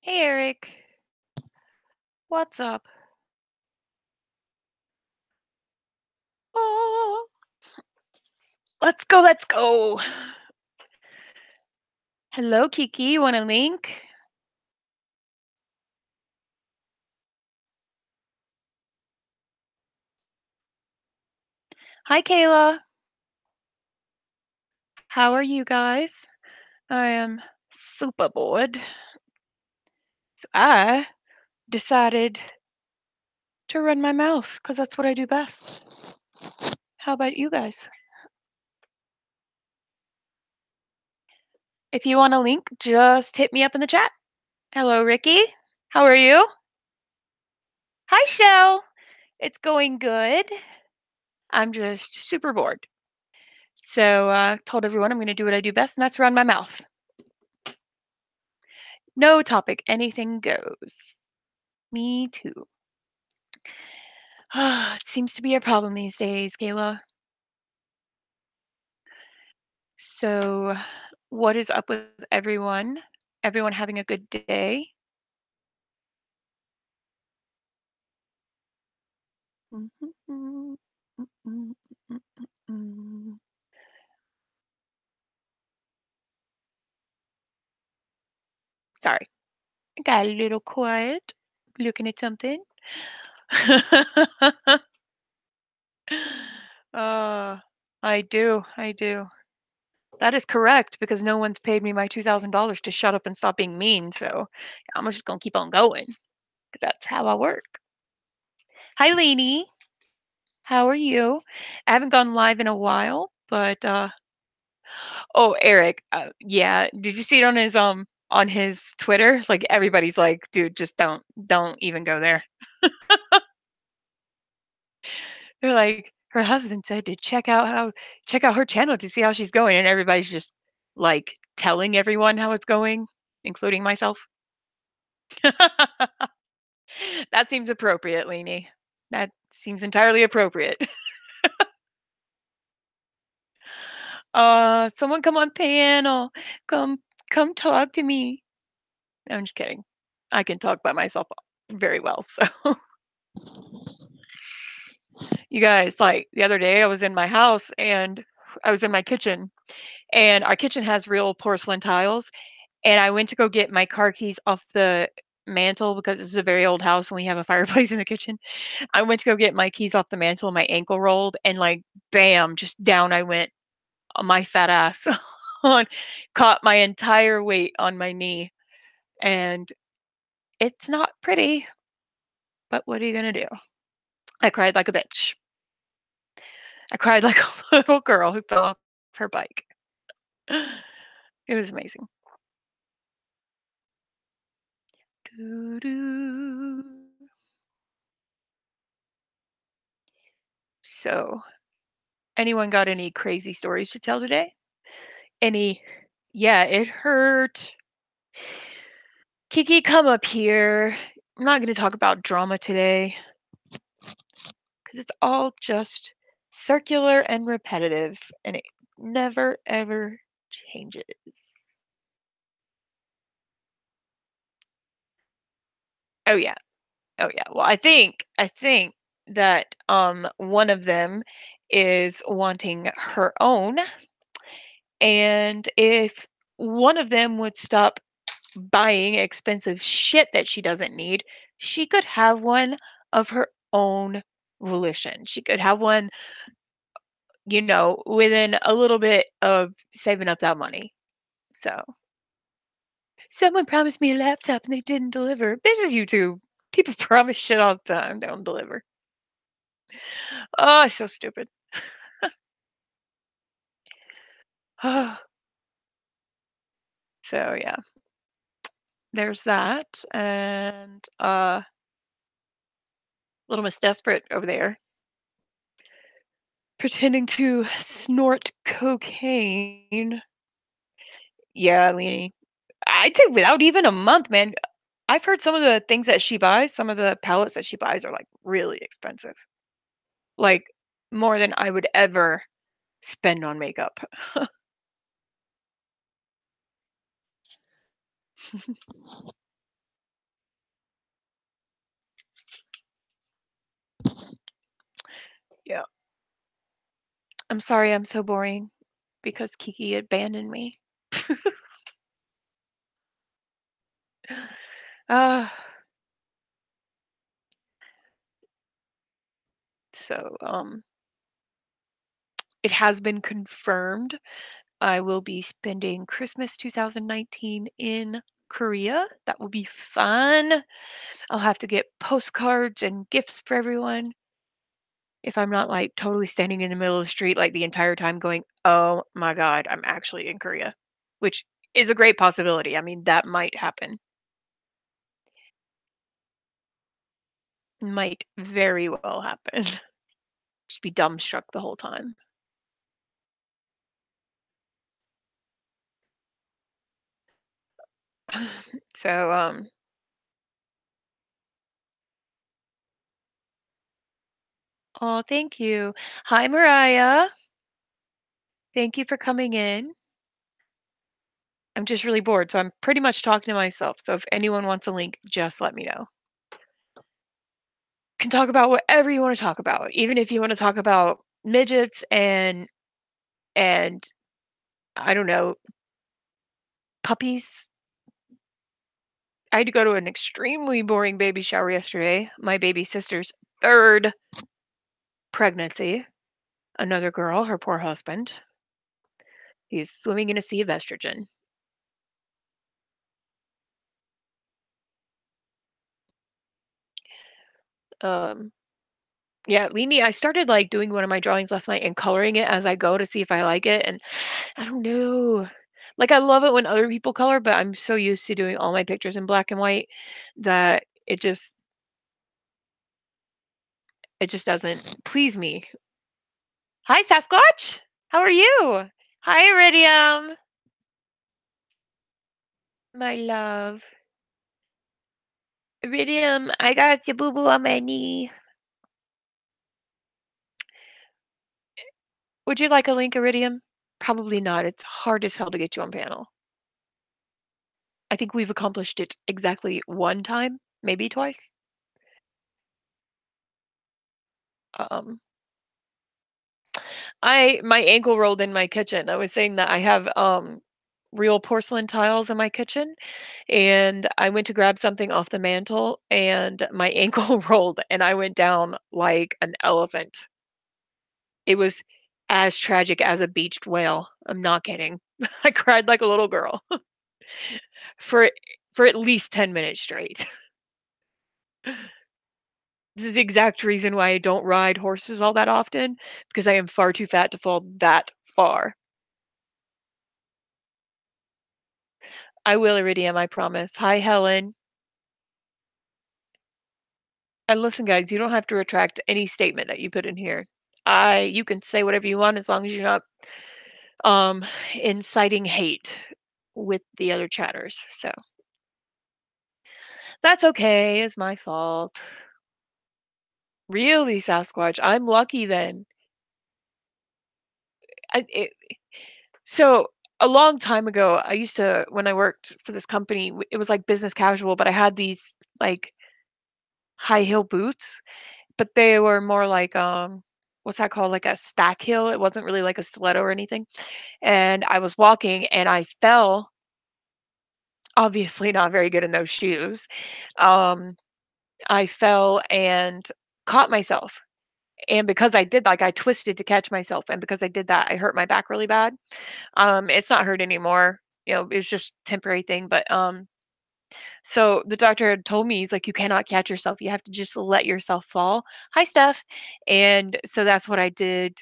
Hey Eric, what's up? Oh, let's go, let's go. Hello, Kiki. Want a link? Hi, Kayla. How are you guys? I am super bored. So I decided to run my mouth because that's what I do best. How about you guys? If you want a link, just hit me up in the chat. Hello, Ricky. How are you? Hi, Shell. It's going good. I'm just super bored. So told everyone I'm going to do what I do best, and that's run my mouth. No topic, anything goes. Me too. It seems to be a problem these days, Kayla. So, what is up with everyone? Everyone having a good day? Mhm, mm, mm, mm, mm. Sorry, I got a little quiet looking at something. uh, I do, I do. That is correct because no one's paid me my $2,000 to shut up and stop being mean. So I'm just gonna keep on going. 'Cause that's how I work. Hi, Lainey. How are you? I haven't gone live in a while, but oh, Eric, yeah. Did you see it on his Twitter? Like everybody's like, dude, just don't even go there. They're like, her husband said to check out her channel to see how she's going, and everybody's just like telling everyone how it's going, including myself. That seems appropriate, Lainey. That seems entirely appropriate. Someone come on panel. Come come talk to me. I'm just kidding. I can talk by myself very well. So you guys, like the other day I was in my house and I was in my kitchen and our kitchen has real porcelain tiles and I went to go get my car keys off the mantle because this is a very old house and we have a fireplace in the kitchen. I went to go get my keys off the mantle and my ankle rolled and like bam, just down I went on my fat ass on caught my entire weight on my knee and it's not pretty, but what are you gonna do? I cried like a bitch. I cried like a little girl who fell off her bike. It was amazing. Doo doo. So, anyone got any crazy stories to tell today? Any "Yeah, it hurt." Kiki, come up here. I'm not gonna talk about drama today because it's all just circular and repetitive, and it never, ever changes. Oh, yeah. Oh, yeah. Well, I think that, one of them is wanting her own, and if one of them would stop buying expensive shit that she doesn't need, she could have one of her own volition. She could have one, within a little bit of saving up that money. So, someone promised me a laptop and they didn't deliver. This is YouTube. People promise shit all the time, don't deliver. Oh, it's so stupid. So yeah, there's that. And Little Miss Desperate over there pretending to snort cocaine. Yeah, Leanie. I'd say without even a month, man. I've heard some of the things that she buys, some of the palettes that she buys are like really expensive. Like more than I would ever spend on makeup. Yeah. I'm sorry I'm so boring because Kiki abandoned me. Ah, so, it has been confirmed I will be spending Christmas 2019 in Korea. That will be fun. I'll have to get postcards and gifts for everyone if I'm not, like, totally standing in the middle of the street, like, the entire time going, "Oh my god, I'm actually in Korea," which is a great possibility. I mean, that might happen. Might very well happen. Just be dumbstruck the whole time. So, oh, thank you. Hi, Mariah. Thank you for coming in. I'm just really bored, so I'm pretty much talking to myself. So if anyone wants a link, just let me know. Can talk about whatever you want to talk about, even if you want to talk about midgets and I don't know, puppies. I had to go to an extremely boring baby shower yesterday. My baby sister's third pregnancy. Another girl, her poor husband. He's swimming in a sea of estrogen. Um, yeah, Leanie, I started like doing one of my drawings last night and coloring it as I go to see if I like it. And I don't know. Like I love it when other people color, but I'm so used to doing all my pictures in black and white that it just doesn't please me. Hi, Sasquatch. How are you? Hi, Iridium. My love. Iridium, I got your boo boo on my knee. Would you like a link, Iridium? Probably not. It's hard as hell to get you on panel. I think we've accomplished it exactly one time, maybe twice. Um, my ankle rolled in my kitchen. I was saying that I have real porcelain tiles in my kitchen and I went to grab something off the mantle and my ankle rolled and I went down like an elephant. It was as tragic as a beached whale. I'm not kidding. I cried like a little girl for for at least 10 minutes straight. This is the exact reason why I don't ride horses all that often, because I am far too fat to fall that far. I will, Iridium, I promise. Hi, Helen. And listen, guys, you don't have to retract any statement that you put in here. You can say whatever you want as long as you're not um inciting hate with the other chatters. So that's okay. It's my fault. Really, Sasquatch. I'm lucky then. I, it, so a long time ago, I used to when I worked for this company, it was like business casual, but I had these like high heel boots, but they were more like what's that called? Like a stack heel. It wasn't really like a stiletto or anything. And I was walking and I fell, obviously not very good in those shoes. Um, I fell and caught myself. And because I did, like, I twisted to catch myself, and because I did that, I hurt my back really bad. It's not hurt anymore, it was just temporary thing, but, so the doctor had told me, he's like, "You cannot catch yourself, you have to just let yourself fall." Hi, Steph. And so that's what I did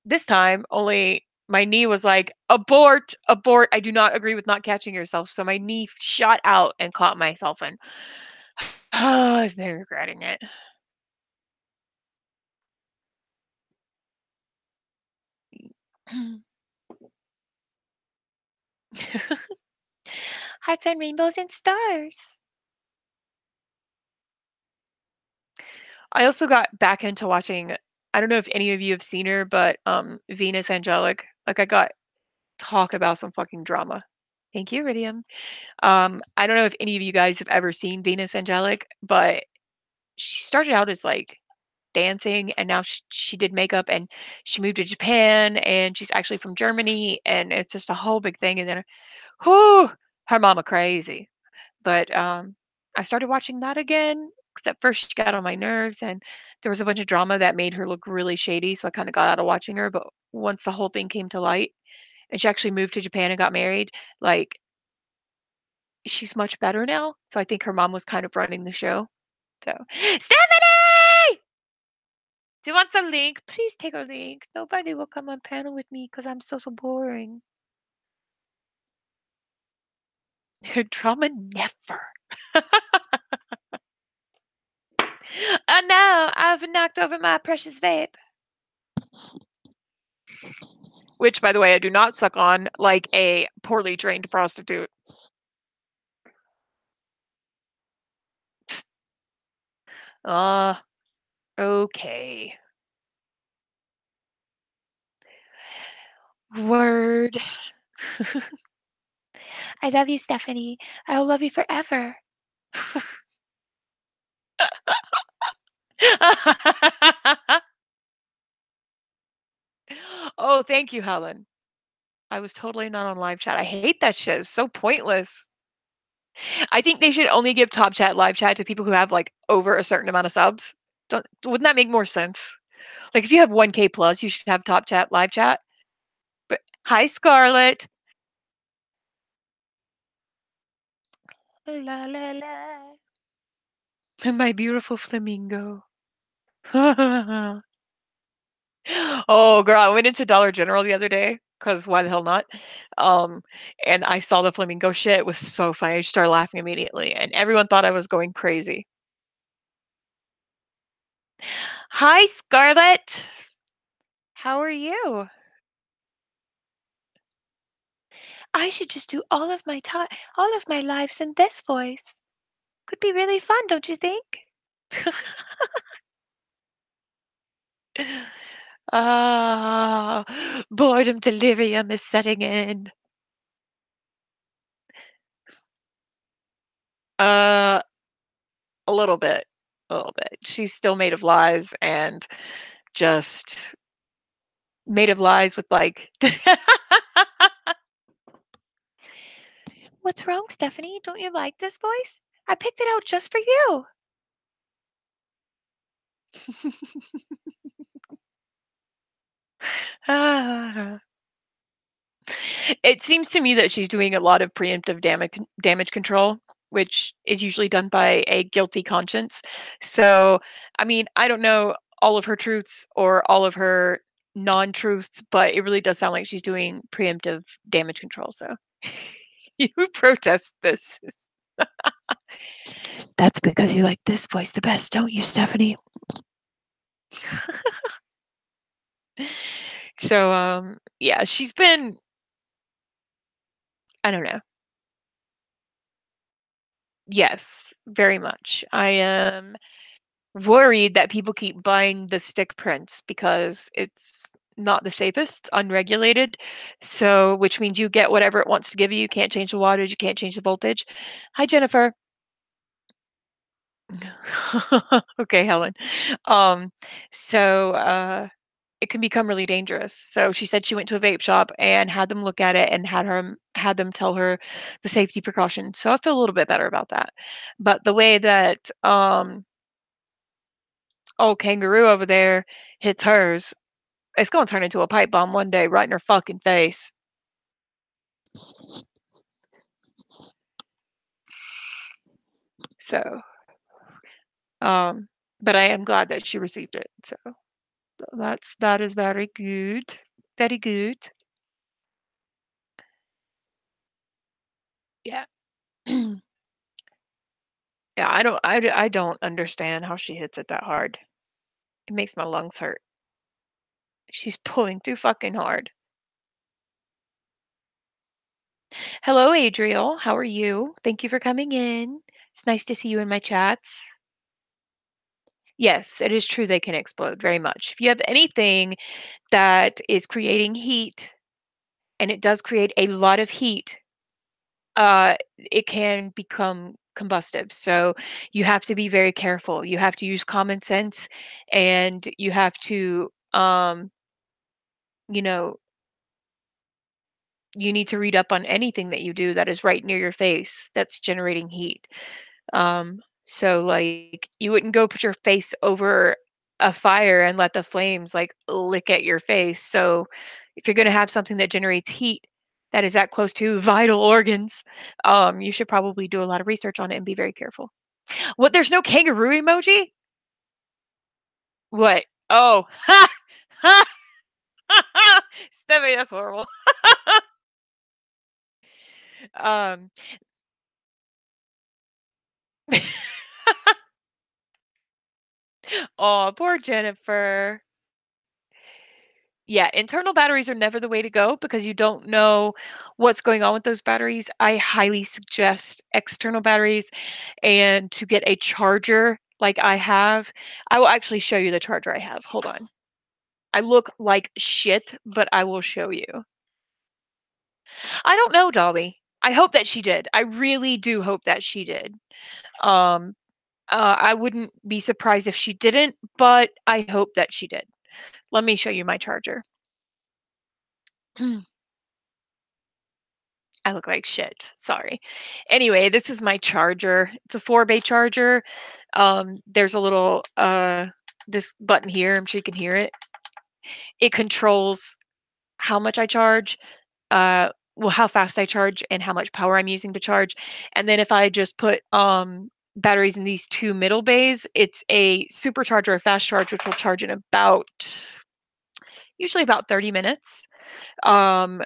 this time, only my knee was like, "Abort, abort, I do not agree with not catching yourself." So my knee shot out and caught myself, and I've been regretting it. Hearts and rainbows and stars. I also got back into watching I don't know if any of you have seen her, but, Venus Angelic. Like, I got talk about some fucking drama. Thank you, Iridium. I don't know if any of you guys have ever seen Venus Angelic, but she started out as, like dancing, and now she did makeup, and she moved to Japan, and she's actually from Germany, and it's just a whole big thing, and then, whoo, her mama crazy. But, I started watching that again because at first she got on my nerves, and there was a bunch of drama that made her look really shady, so I kinda got out of watching her, but once the whole thing came to light, and she actually moved to Japan and got married, like, she's much better now, so I think her mom was kind of running the show, so Stephanie! Do you want some link? Please take a link. Nobody will come on panel with me because 'cause I'm so boring. Drama never. Oh, no, I've knocked over my precious vape. Which, by the way, I do not suck on like a poorly trained prostitute. Uh, okay. Word. I love you, Stephanie. I will love you forever. Oh, thank you, Helen. I was totally not on live chat. I hate that shit. It's so pointless. I think they should only give top chat, live chat to people who have like over a certain amount of subs. Don't wouldn't that make more sense? Like if you have 1K plus, you should have top chat, live chat. But hi, Scarlett. La la la. My beautiful flamingo. Oh, girl, I went into Dollar General the other day because why the hell not? Um, and I saw the flamingo shit. It was so funny. I just started laughing immediately, and everyone thought I was going crazy. Hi, Scarlett. How are you? I should just do all of my lives in this voice. Could be really fun, don't you think? Ah, boredom delirium is setting in. Uh, a little bit, a little bit. She's still made of lies and just made of lies with like. What's wrong, Stephanie? Don't you like this voice? I picked it out just for you. Ah. It seems to me that she's doing a lot of preemptive damage control, which is usually done by a guilty conscience. So, I mean, I don't know all of her truths or all of her non-truths, but it really does sound like she's doing preemptive damage control, so you protest this. That's because you like this voice the best, don't you, Stephanie? So, yeah, she's been I don't know. Yes, very much. I am worried that people keep buying the stick prints because it's not the safest, it's unregulated. So, which means you get whatever it wants to give you. You can't change the wattage, you can't change the voltage. Hi, Jennifer. Okay, Helen. Um, so it can become really dangerous. So she said she went to a vape shop and had them look at it and had them tell her the safety precautions. So I feel a little bit better about that. But the way that old kangaroo over there hits hers, it's gonna turn into a pipe bomb one day right in her fucking face. So, um, but I am glad that she received it. So that is very good. Very good. Yeah. Yeah, I don't understand how she hits it that hard. It makes my lungs hurt. She's pulling too fucking hard. Hello, Adriel. How are you? Thank you for coming in. It's nice to see you in my chats. Yes, it is true they can explode very much. If you have anything that is creating heat, and it does create a lot of heat, it can become combustive. So you have to be very careful. You have to use common sense and you have to you know, you need to read up on anything that you do that is right near your face that's generating heat. So like you wouldn't go put your face over a fire and let the flames like lick at your face. So if you're going to have something that generates heat that is that close to vital organs, you should probably do a lot of research on it and be very careful. What? There's no kangaroo emoji? What? Oh, ha, ha, Stephanie, that's horrible. Um, oh, poor Jennifer. Yeah, internal batteries are never the way to go because you don't know what's going on with those batteries. I highly suggest external batteries and to get a charger like I have. I will actually show you the charger I have. Hold on. I look like shit, but I will show you. I don't know, Dolly. I hope that she did. I really do hope that she did. Um, I wouldn't be surprised if she didn't, but I hope that she did. Let me show you my charger. I look like shit. Sorry. Anyway, this is my charger. It's a 4-bay charger. There's a little this button here. I'm sure you can hear it. It controls how much I charge, well, how fast I charge and how much power I'm using to charge. And then if I just put batteries in these two middle bays, it's a supercharger or fast charge, which will charge in about usually about 30 minutes. Um,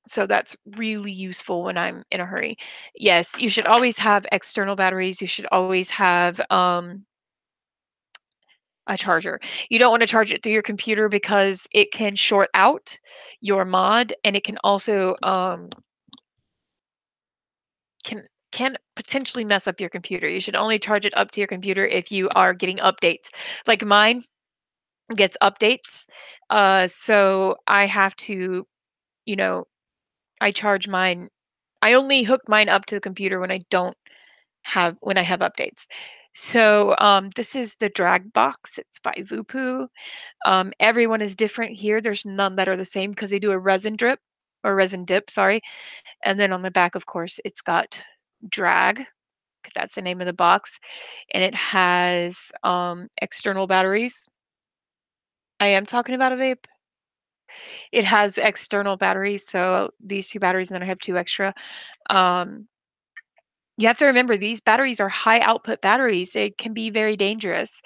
so that's really useful when I'm in a hurry. Yes, you should always have external batteries. You should always have a charger. You don't want to charge it through your computer because it can short out your mod and it can also can can potentially mess up your computer. You should only charge it up to your computer if you are getting updates. Like mine gets updates. So I have to, you know, I charge mine. I only hook mine up to the computer when I have updates. So this is the drag box. It's by Vupu. Everyone is different here. There's none that are the same because they do a resin drip or resin dip, sorry. And then on the back, of course, it's got drag because that's the name of the box, and it has external batteries. I am talking about a vape. It has external batteries, so these two batteries, and then I have two extra. Um, you have to remember these batteries are high output batteries. They can be very dangerous.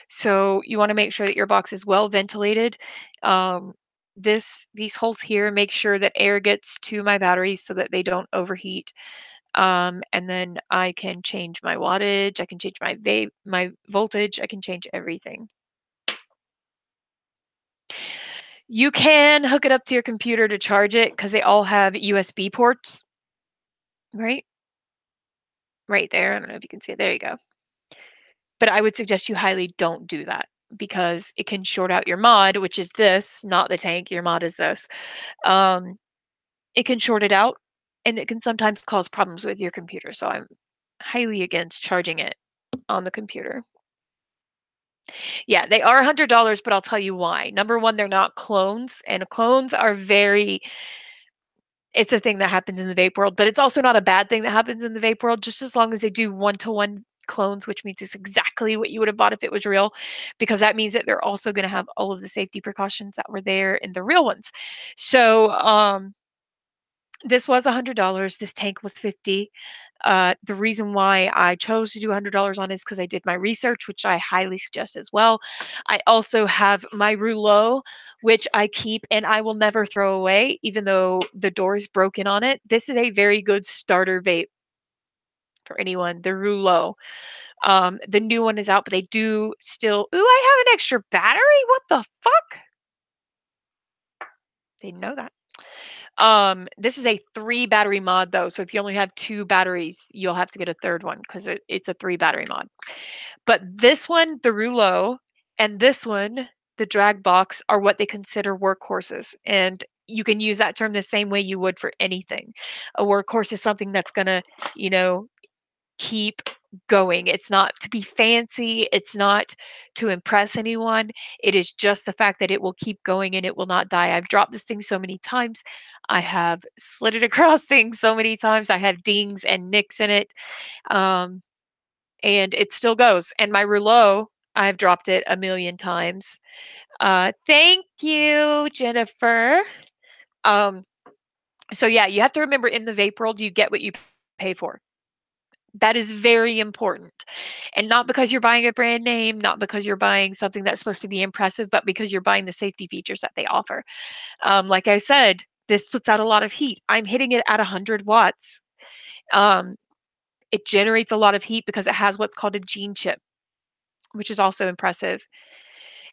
So you want to make sure that your box is well ventilated. Um, these holes here make sure that air gets to my batteries so that they don't overheat. And then I can change my wattage. I can change my voltage. I can change everything. You can hook it up to your computer to charge it because they all have USB ports, right? Right there. I don't know if you can see it. There you go. But I would suggest you highly don't do that because it can short out your mod, which is this, not the tank. Your mod is this. Um, it can short it out and it can sometimes cause problems with your computer. So I'm highly against charging it on the computer. Yeah, they are $100, but I'll tell you why. Number one, they're not clones, and clones are very it's a thing that happens in the vape world, but it's also not a bad thing that happens in the vape world, just as long as they do one-to-one clones, which means it's exactly what you would have bought if it was real, because that means that they're also gonna have all of the safety precautions that were there in the real ones. So, this was $100, this tank was 50. The reason why I chose to do $100 on is because I did my research, which I highly suggest as well. I also have my rouleau, which I keep and I will never throw away, even though the door is broken on it. This is a very good starter vape for anyone, the rouleau. The new one is out, but they do still ooh, I have an extra battery? What the fuck? Didn't know that. This is a 3 battery mod though, so if you only have 2 batteries, you'll have to get a third one 'cause it's a 3 battery mod. But this one, the Rouleau, and this one, the drag box, are what they consider workhorses, and you can use that term the same way you would for anything. A workhorse is something that's gonna, you know, keep going. It's not to be fancy, it's not to impress anyone. It is just the fact that it will keep going and it will not die. I've dropped this thing so many times. I have slid it across things so many times. I have dings and nicks in it. Um, and it still goes. And my rouleau, I've dropped it a million times. Thank you, Jennifer. Um, so yeah, you have to remember in the vape world, you get what you pay for. That is very important. And not because you're buying a brand name, not because you're buying something that's supposed to be impressive, but because you're buying the safety features that they offer. Like I said, this puts out a lot of heat. I'm hitting it at 100 watts. Um, it generates a lot of heat because it has what's called a gene chip, which is also impressive.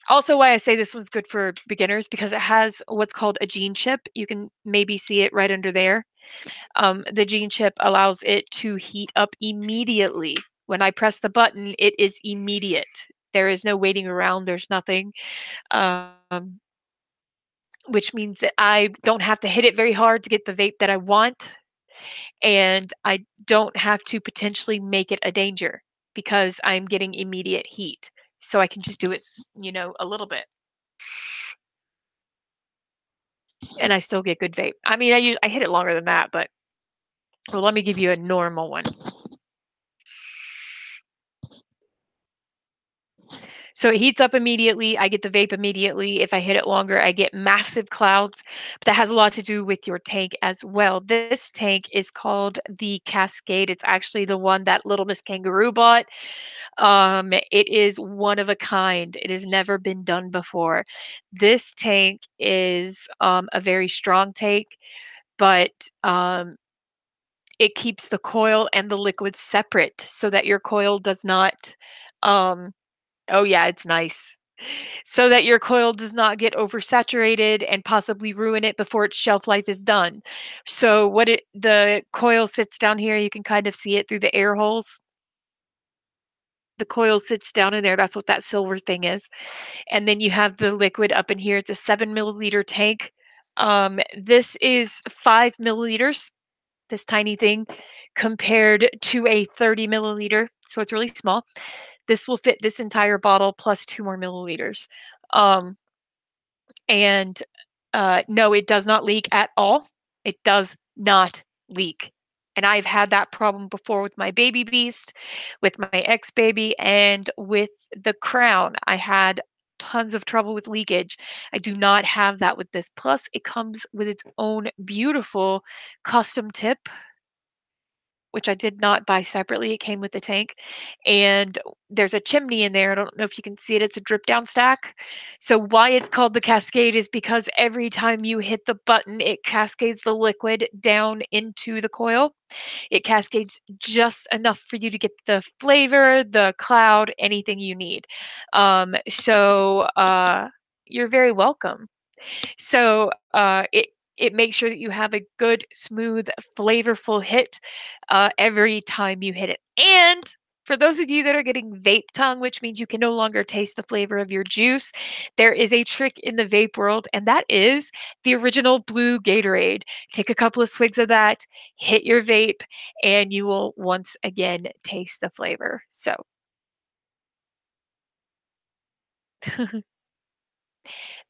Also, why I say this one's good for beginners because it has what's called a gene chip. You can maybe see it right under there. The gene chip allows it to heat up immediately. When I press the button, it is immediate. There is no waiting around, there's nothing, um, which means that I don't have to hit it very hard to get the vape that I want, and I don't have to potentially make it a danger because I'm getting immediate heat. So I can just do it, a little bit, and I still get good vape. I mean, I hit it longer than that, but well, let me give you a normal one. So it heats up immediately. I get the vape immediately. If I hit it longer, I get massive clouds. But that has a lot to do with your tank as well. This tank is called the Cascade. It's actually the one that Little Miss Kangaroo bought. It is one of a kind. It has never been done before. This tank is a very strong tank, but it keeps the coil and the liquid separate so that your coil does not. Um, oh yeah, it's nice so that your coil does not get oversaturated and possibly ruin it before its shelf life is done. So the coil sits down here, you can kind of see it through the air holes. The coil sits down in there, that's what that silver thing is. And then you have the liquid up in here. It's a 7 milliliter tank. This is 5 milliliters, this tiny thing, compared to a 30 milliliter. So it's really small. This will fit this entire bottle plus 2 more milliliters. Um, And, no, it does not leak at all. It does not leak. And I've had that problem before with my baby beast, with my ex-baby, and with the Crown. I had tons of trouble with leakage. I do not have that with this. Plus, it comes with its own beautiful custom tip, which I did not buy separately, it came with the tank, and there's a chimney in there, I don't know if you can see it, it's a drip down stack. So why it's called the Cascade is because every time you hit the button, it cascades the liquid down into the coil. It cascades just enough for you to get the flavor, the cloud, anything you need. You're very welcome. So, it makes sure that you have a good, smooth, flavorful hit, every time you hit it. And for those of you that are getting vape tongue, which means you can no longer taste the flavor of your juice, there is a trick in the vape world, and that is the original blue Gatorade. Take a couple of swigs of that, hit your vape, and you will once again taste the flavor. So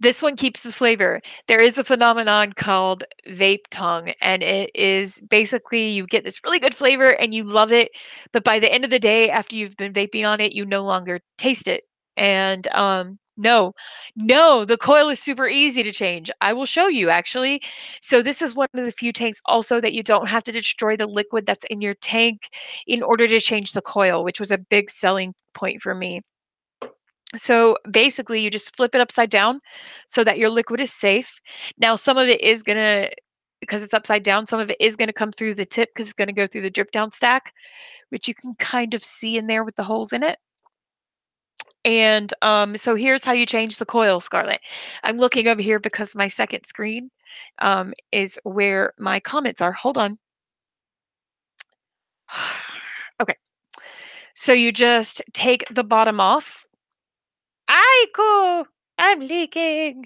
this one keeps the flavor. There is a phenomenon called vape tongue, and it is basically you get this really good flavor and you love it, but by the end of the day, after you've been vaping on it, you no longer taste it. And no, no, the coil is super easy to change. I will show you actually. So this is one of the few tanks also that you don't have to destroy the liquid that's in your tank in order to change the coil, which was a big selling point for me. So basically, you just flip it upside down so that your liquid is safe. Now, some of it is gonna, because it's upside down, some of it is gonna come through the tip because it's gonna go through the drip down stack, which you can kind of see in there with the holes in it. And so here's how you change the coil, Scarlett. I'm looking over here because my second screen is where my comments are. Hold on. Okay. So you just take the bottom off. Aiko! I'm leaking.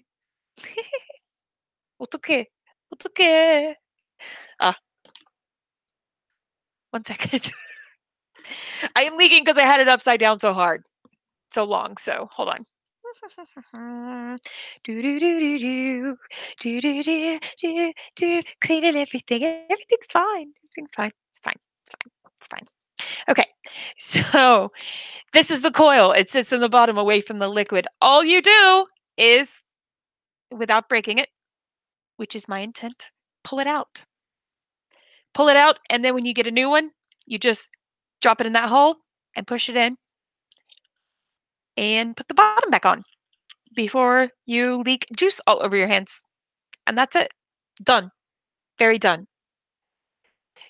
어떡해. 어떡해. Ah, 1 second. I am leaking because I had it upside down so hard, so long. So hold on. Do do do do do do do do do do. Cleaning everything. Everything's fine. Everything's fine. It's fine. It's fine. It's fine. Okay. So this is the coil. It sits in the bottom away from the liquid. All you do is, without breaking it, which is my intent, pull it out. Pull it out, and then when you get a new one, you just drop it in that hole and push it in and put the bottom back on before you leak juice all over your hands. And that's it. Done. Very done.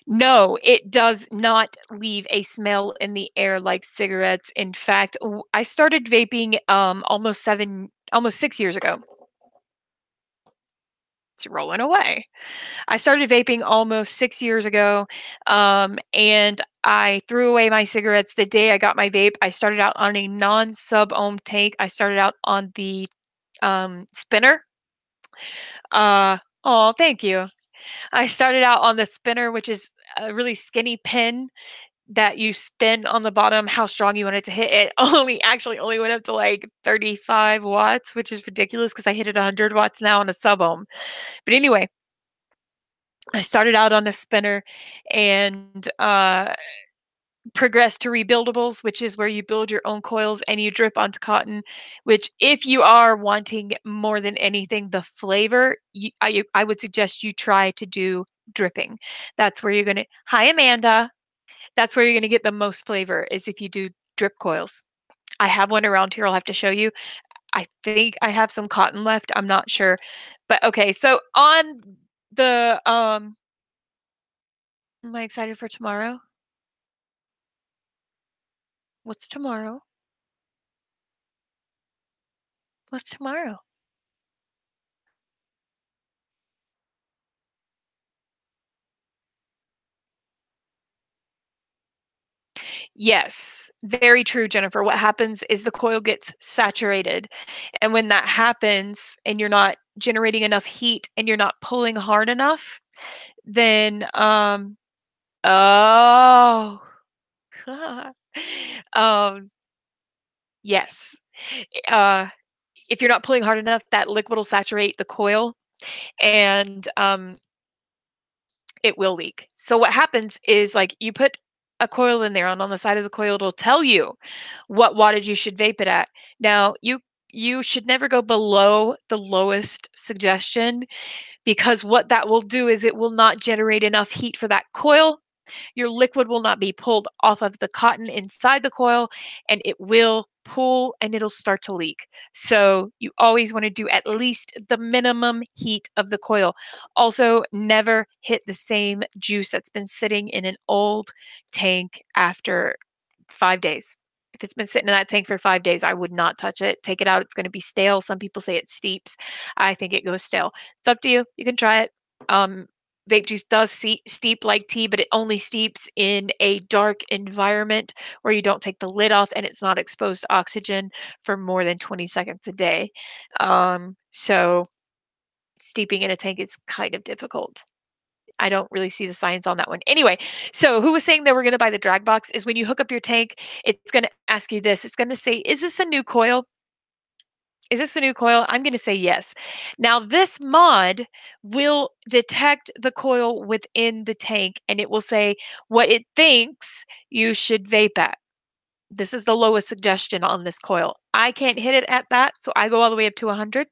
No, it does not leave a smell in the air like cigarettes. In fact, I started vaping almost 6 years ago. It's rolling away. I started vaping almost 6 years ago, and I threw away my cigarettes the day I got my vape. I started out on a non-sub ohm tank. I started out on the spinner. Oh, thank you. I started out on the spinner, which is a really skinny pin that you spin on the bottom how strong you want it to hit. It only went up to like 35 watts, which is ridiculous because I hit it 100 watts now on a sub ohm. But anyway, I started out on a spinner and progressed to rebuildables, which is where you build your own coils and you drip onto cotton. Which, if you are wanting more than anything the flavor, I would suggest you try to do dripping. That's where you're gonna. Hi, Amanda. That's where you're gonna get the most flavor is if you do drip coils. I have one around here. I'll have to show you. I think I have some cotton left. I'm not sure, but okay. So on the am I excited for tomorrow? What's tomorrow? What's tomorrow? Yes, very true, Jennifer. What happens is the coil gets saturated. And when that happens and you're not generating enough heat and you're not pulling hard enough, then oh um yes. Uh if you're not pulling hard enough, that liquid will saturate the coil and it will leak. So what happens is, like, you put a coil in there, and on the side of the coil, it'll tell you what wattage you should vape it at. Now, you should never go below the lowest suggestion because what that will do is it will not generate enough heat for that coil. Your liquid will not be pulled off of the cotton inside the coil, and it will pool and it'll start to leak. So you always want to do at least the minimum heat of the coil. Also, never hit the same juice that's been sitting in an old tank after 5 days. If it's been sitting in that tank for 5 days, I would not touch it. Take it out. It's going to be stale. Some people say it steeps. I think it goes stale. It's up to you. You can try it. Um, Vape juice does steep like tea, but it only steeps in a dark environment where you don't take the lid off and it's not exposed to oxygen for more than 20 seconds a day. So steeping in a tank is kind of difficult. I don't really see the science on that one. Anyway, so who was saying that we're going to buy the drag box is when you hook up your tank, it's going to ask you this. It's going to say, is this a new coil? Is this a new coil? I'm going to say yes. Now, this mod will detect the coil within the tank and it will say what it thinks you should vape at. This is the lowest suggestion on this coil. I can't hit it at that, so I go all the way up to 100,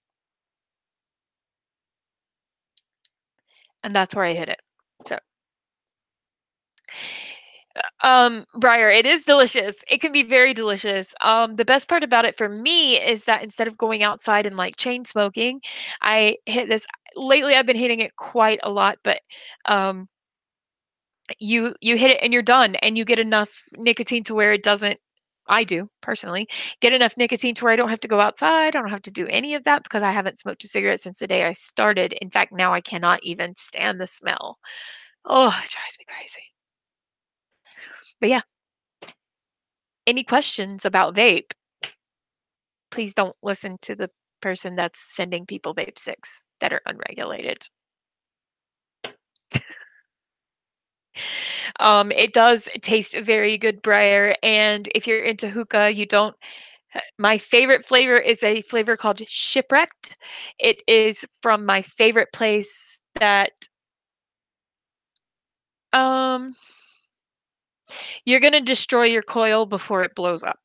and that's where I hit it. So, Briar, it is delicious. It can be very delicious. The best part about it for me is that instead of going outside and like chain smoking, I hit this. Lately, I've been hitting it quite a lot, but um, you hit it and you're done, and you get enough nicotine to where it doesn't. I do personally get enough nicotine to where I don't have to go outside. I don't have to do any of that because I haven't smoked a cigarette since the day I started. In fact, now I cannot even stand the smell. Oh, it drives me crazy. But yeah, any questions about vape, please don't listen to the person that's sending people vape sticks that are unregulated. It does taste very good briar, and if you're into hookah, you don't my favorite flavor is a flavor called Shipwrecked. It is from my favorite place that, um you're gonna destroy your coil before it blows up,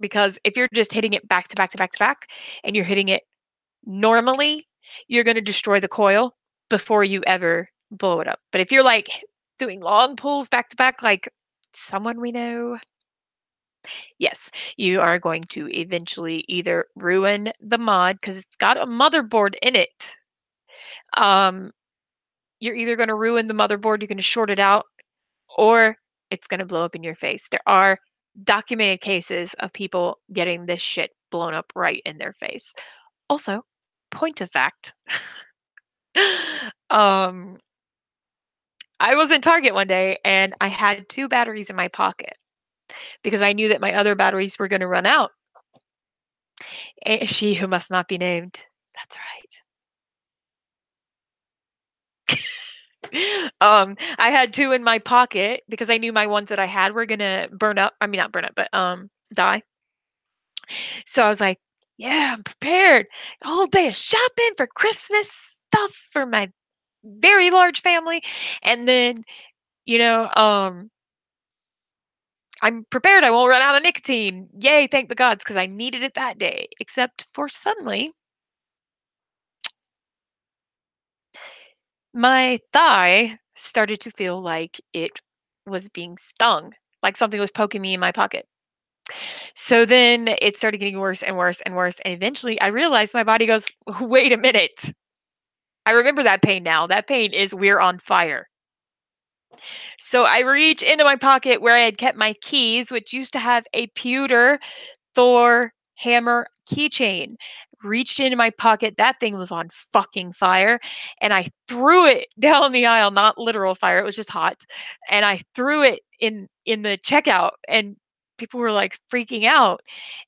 because if you're just hitting it back to back to back to back, and you're hitting it normally, you're gonna destroy the coil before you ever blow it up. But if you're, like, doing long pulls back to back like someone we know, yes, you are going to eventually either ruin the mod because 'cause it's got a motherboard in it. Um, you're either gonna ruin the motherboard, you're gonna short it out, or it's gonna blow up in your face. There are documented cases of people getting this shit blown up right in their face. Also, point of fact, um, I was in Target one day and I had 2 batteries in my pocket because I knew that my other batteries were gonna run out. She who must not be named. That's right. I had 2 in my pocket because I knew my ones that I had were gonna burn up. I mean, not burn up, but, die. So I was like, "Yeah, I'm prepared. A whole day of shopping for Christmas stuff for my very large family." And then, you know, I'm prepared. I won't run out of nicotine. Yay, thank the gods, because I needed it that day. Except for suddenly, my thigh started to feel like it was being stung, like something was poking me in my pocket. So then it started getting worse and worse and worse. And eventually I realized my body goes, wait a minute. I remember that pain now. That pain is we're on fire. So I reach into my pocket where I had kept my keys, which used to have a pewter Thor hammer keychain. Reached into my pocket, that thing was on fucking fire, and I threw it down the aisle, not literal fire, it was just hot, and I threw it in the checkout, and people were, like, freaking out,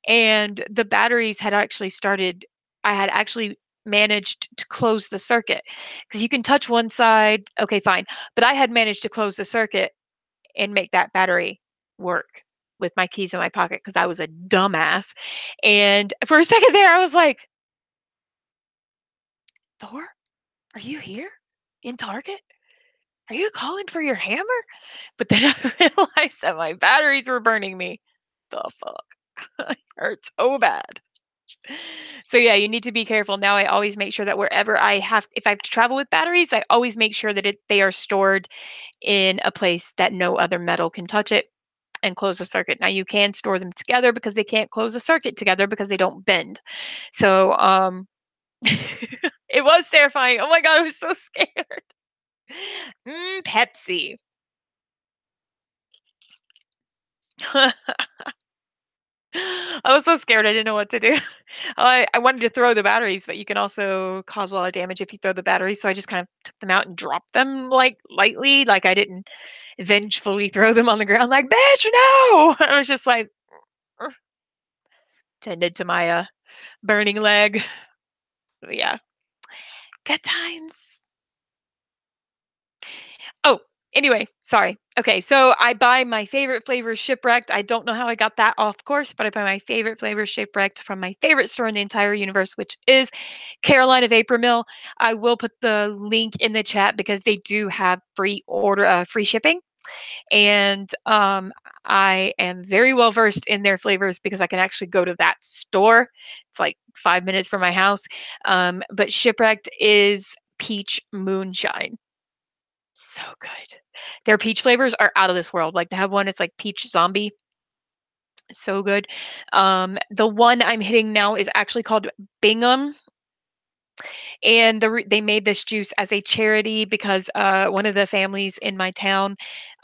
and the batteries had actually started I had actually managed to close the circuit because you can touch one side, okay, fine, but I had managed to close the circuit and make that battery work with my keys in my pocket because I was a dumbass. And for a second there, I was like, Thor, are you here in Target? Are you calling for your hammer? But then I realized that my batteries were burning me. The fuck? It hurt so bad. So yeah, you need to be careful. Now I always make sure that wherever if I have to travel with batteries, I always make sure that they are stored in a place that no other metal can touch it and close the circuit. Now you can store them together because they can't close the circuit together because they don't bend. So it was terrifying. Oh my god, I was so scared. Pepsi. I was so scared, I didn't know what to do. I wanted to throw the batteries, but you can also cause a lot of damage if you throw the batteries, so I just kind of took them out and dropped them, like, lightly, like, I didn't vengefully throw them on the ground like, "Bitch, no!" I was just like, "Ugh," tended to my, burning leg. But yeah, good times. Oh, anyway, sorry. Okay, so I buy my favorite flavor Shipwrecked. I don't know how I got that off course, but I buy my favorite flavor Shipwrecked from my favorite store in the entire universe, which is Carolina Vapor Mill. I will put the link in the chat because they do have free shipping, and I am very well versed in their flavors because I can actually go to that store. It's like 5 minutes from my house. But Shipwrecked is peach moonshine. So good. Their peach flavors are out of this world. Like, they have one, it's like peach zombie, so good. The one I'm hitting now is actually called Bingham, and they made this juice as a charity because, one of the families in my town,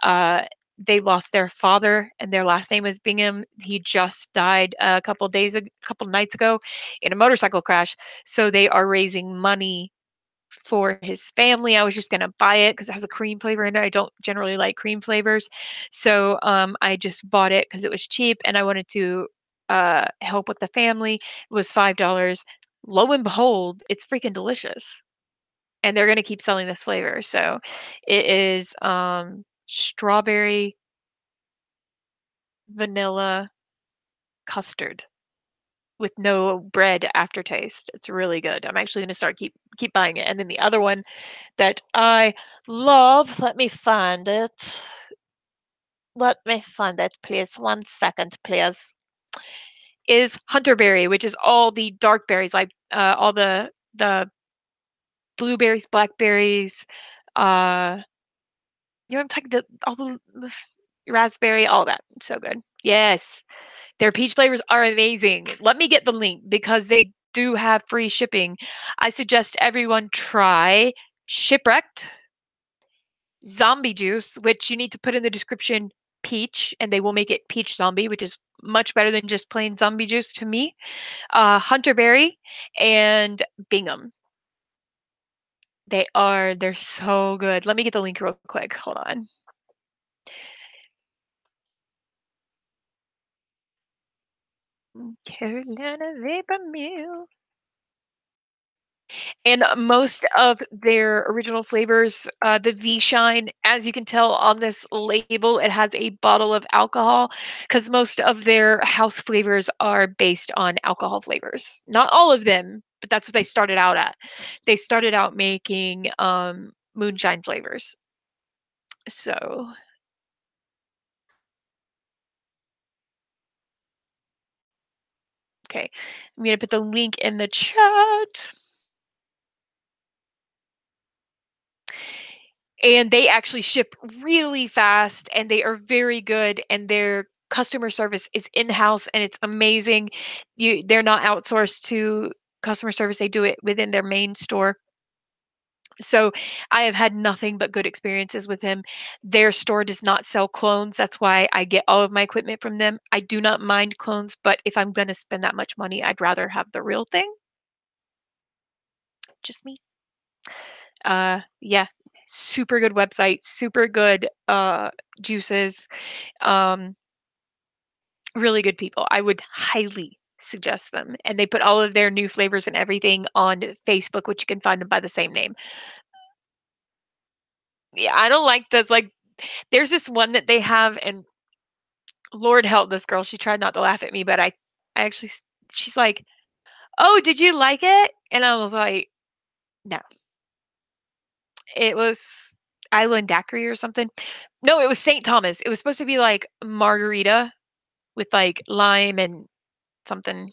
uh, they lost their father, and their last name is Bingham. He just died a couple nights ago in a motorcycle crash, so they are raising money for his family. I was just gonna buy it because it has a cream flavor in it. I don't generally like cream flavors. So, I just bought it because it was cheap and I wanted to, help with the family. It was $5. Lo and behold, it's freaking delicious, and they're gonna keep selling this flavor. So it is, strawberry vanilla custard with no bread aftertaste. It's really good. I'm actually gonna start keep buying it. And then the other one that I love, let me find it. Let me find it, please. 1 second, please. Is hunterberry, which is all the dark berries, like all the blueberries, blackberries, uh, you know what I'm talking, the all the raspberry, all that. So good. Yes. Their peach flavors are amazing. Let me get the link because they do have free shipping. I suggest everyone try Shipwrecked, Zombie Juice, which you need to put in the description peach, and they will make it peach zombie, which is much better than just plain zombie juice to me. Hunterberry and Bingham. They're so good. Let me get the link real quick. Hold on. Carolina Vapor Mill. And most of their original flavors, the V Shine, as you can tell on this label, it has a bottle of alcohol because most of their house flavors are based on alcohol flavors. Not all of them, but that's what they started out at. They started out making moonshine flavors. So, okay, I'm gonna put the link in the chat. And they actually ship really fast, and they are very good, and their customer service is in-house, and it's amazing. They're not outsourced to customer service, they do it within their main store. So, I have had nothing but good experiences with him. Their store does not sell clones, that's why I get all of my equipment from them. I do not mind clones, but if I'm gonna spend that much money, I'd rather have the real thing. Just me. Yeah, super good website, super good, juices, um, really good people. I would highly suggest them, and they put all of their new flavors and everything on Facebook, which you can find them by the same name. Yeah, I don't like this, like, there's this one that they have, and Lord help this girl, she tried not to laugh at me, but I actually she's like, "Oh, did you like it?" And I was like, "No." It was Island Daiquiri or something. No, it was St. Thomas. It was supposed to be like margarita with, like, lime and something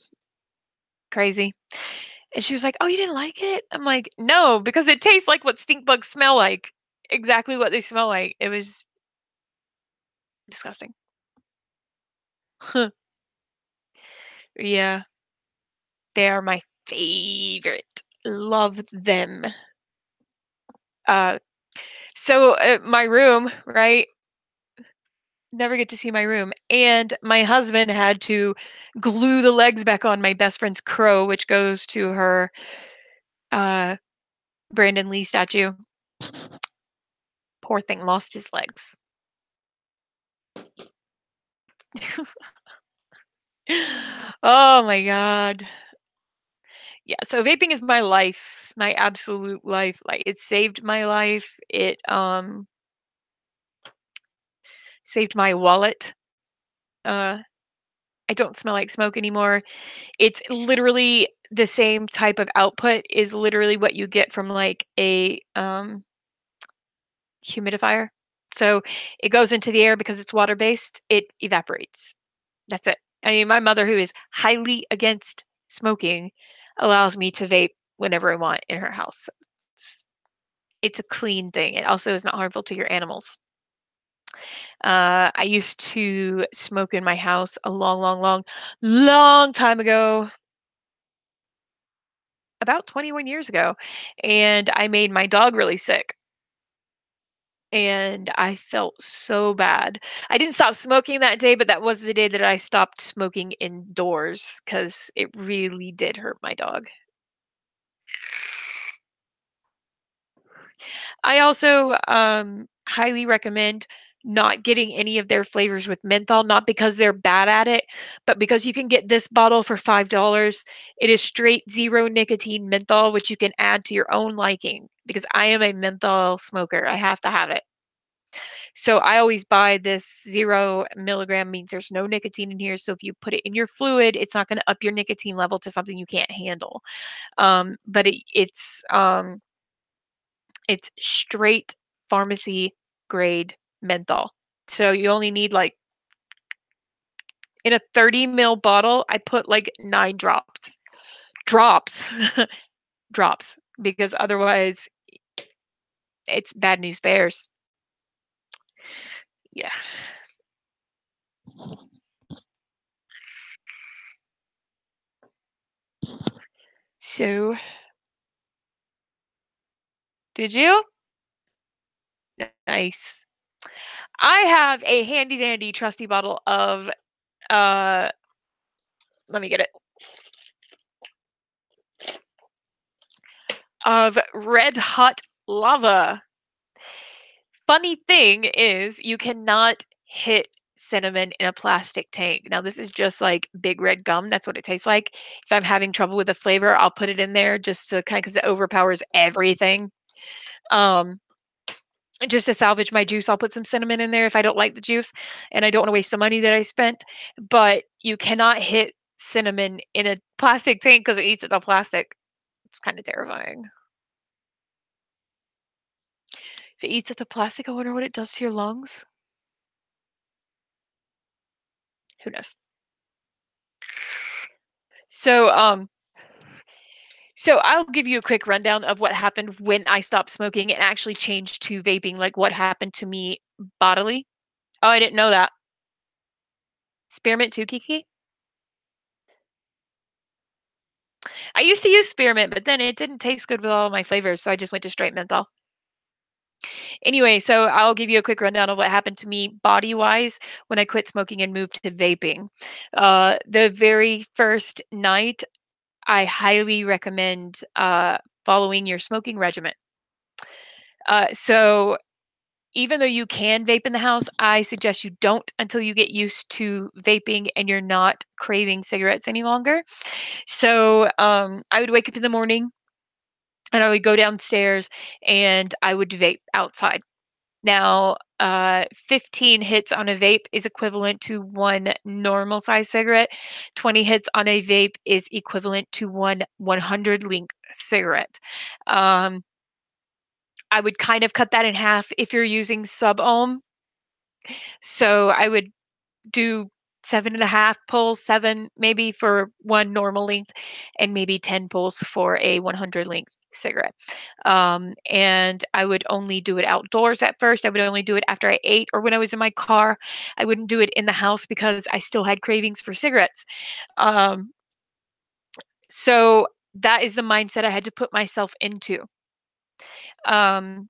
crazy. And she was like, "Oh, you didn't like it?" I'm like, "No, because it tastes like what stink bugs smell like. Exactly what they smell like." It was disgusting. Yeah, they are my favorite. Love them. Uh, my room, right? Never get to see my room, and my husband had to glue the legs back on my best friend's crow, which goes to her, uh, Brandon Lee statue. Poor thing lost his legs. Oh my god. Yeah, so vaping is my life, my absolute life. Like, it saved my life. It, saved my wallet. Uh, I don't smell like smoke anymore. It's literally the same type of output is literally what you get from, like, a, humidifier. So, it goes into the air because it's water-based, it evaporates. That's it. I mean, my mother, who is highly against smoking, allows me to vape whenever I want in her house. It's it's a clean thing. It also is not harmful to your animals. I used to smoke in my house a long, long, long, long time ago, about 21 years ago, and I made my dog really sick. And I felt so bad. I didn't stop smoking that day, but that was the day that I stopped smoking indoors because it really did hurt my dog. I also, highly recommend not getting any of their flavors with menthol, not because they're bad at it, but because you can get this bottle for $5. It is straight 0 nicotine menthol, which you can add to your own liking, because I am a menthol smoker, I have to have it. So I always buy this 0 milligram, means there's no nicotine in here. So if you put it in your fluid, it's not going to up your nicotine level to something you can't handle. But it's straight pharmacy grade menthol. So you only need like in a 30 ml bottle, I put like 9 drops. Drops. Drops. Because otherwise it's bad news bears. Yeah. So did you? Nice. I have a handy dandy trusty bottle of uh let me get it. Of red hot lava. Funny thing is you cannot hit cinnamon in a plastic tank. Now this is just like big red gum. That's what it tastes like. If I'm having trouble with the flavor, I'll put it in there just to kind of because it overpowers everything. Um, just to salvage my juice, I'll put some cinnamon in there if I don't like the juice and I don't want to waste the money that I spent. But you cannot hit cinnamon in a plastic tank because it eats at the plastic. It's kind of terrifying. If it eats at the plastic, I wonder what it does to your lungs. Who knows? So, so I'll give you a quick rundown of what happened when I stopped smoking and actually changed to vaping, like what happened to me bodily. Oh, I didn't know that. Spearmint too, Kiki? I used to use spearmint, but then it didn't taste good with all of my flavors, so I just went to straight menthol. Anyway, so I'll give you a quick rundown of what happened to me body-wise when I quit smoking and moved to vaping. The very first night, I highly recommend following your smoking regimen. So even though you can vape in the house, I suggest you don't until you get used to vaping and you're not craving cigarettes any longer. So I would wake up in the morning and I would go downstairs and I would vape outside. Now, 15 hits on a vape is equivalent to one normal size cigarette. 20 hits on a vape is equivalent to one 100 length cigarette. Um, I would kind of cut that in half if you're using sub ohm. So I would do 7.5 pulls, 7 maybe for one normal length, and maybe 10 pulls for a 100 length cigarette. And I would only do it outdoors at first. I would only do it after I ate or when I was in my car. I wouldn't do it in the house because I still had cravings for cigarettes. Um, so that is the mindset I had to put myself into. Um,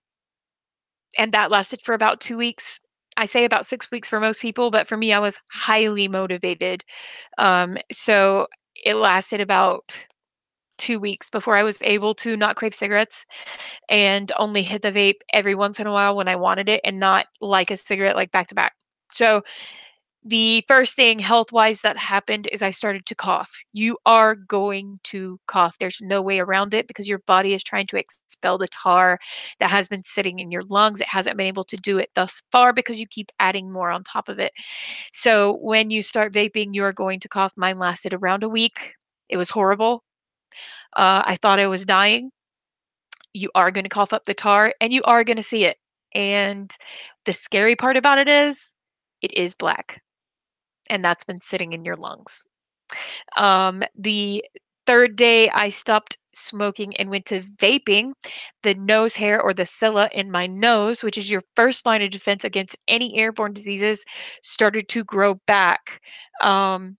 and that lasted for about 2 weeks. I say about 6 weeks for most people, but for me, I was highly motivated. So it lasted about 2 weeks before I was able to not crave cigarettes and only hit the vape every once in a while when I wanted it and not like a cigarette like back to back. So the first thing health-wise that happened is I started to cough. You are going to cough. There's no way around it because your body is trying to expel the tar that has been sitting in your lungs. It hasn't been able to do it thus far because you keep adding more on top of it. So when you start vaping, you are going to cough. Mine lasted around a week. It was horrible. I thought I was dying. You are going to cough up the tar and you are going to see it. And the scary part about it is black and that's been sitting in your lungs. The third day I stopped smoking and went to vaping, the nose hair or the cilia in my nose, which is your first line of defense against any airborne diseases, started to grow back. Um,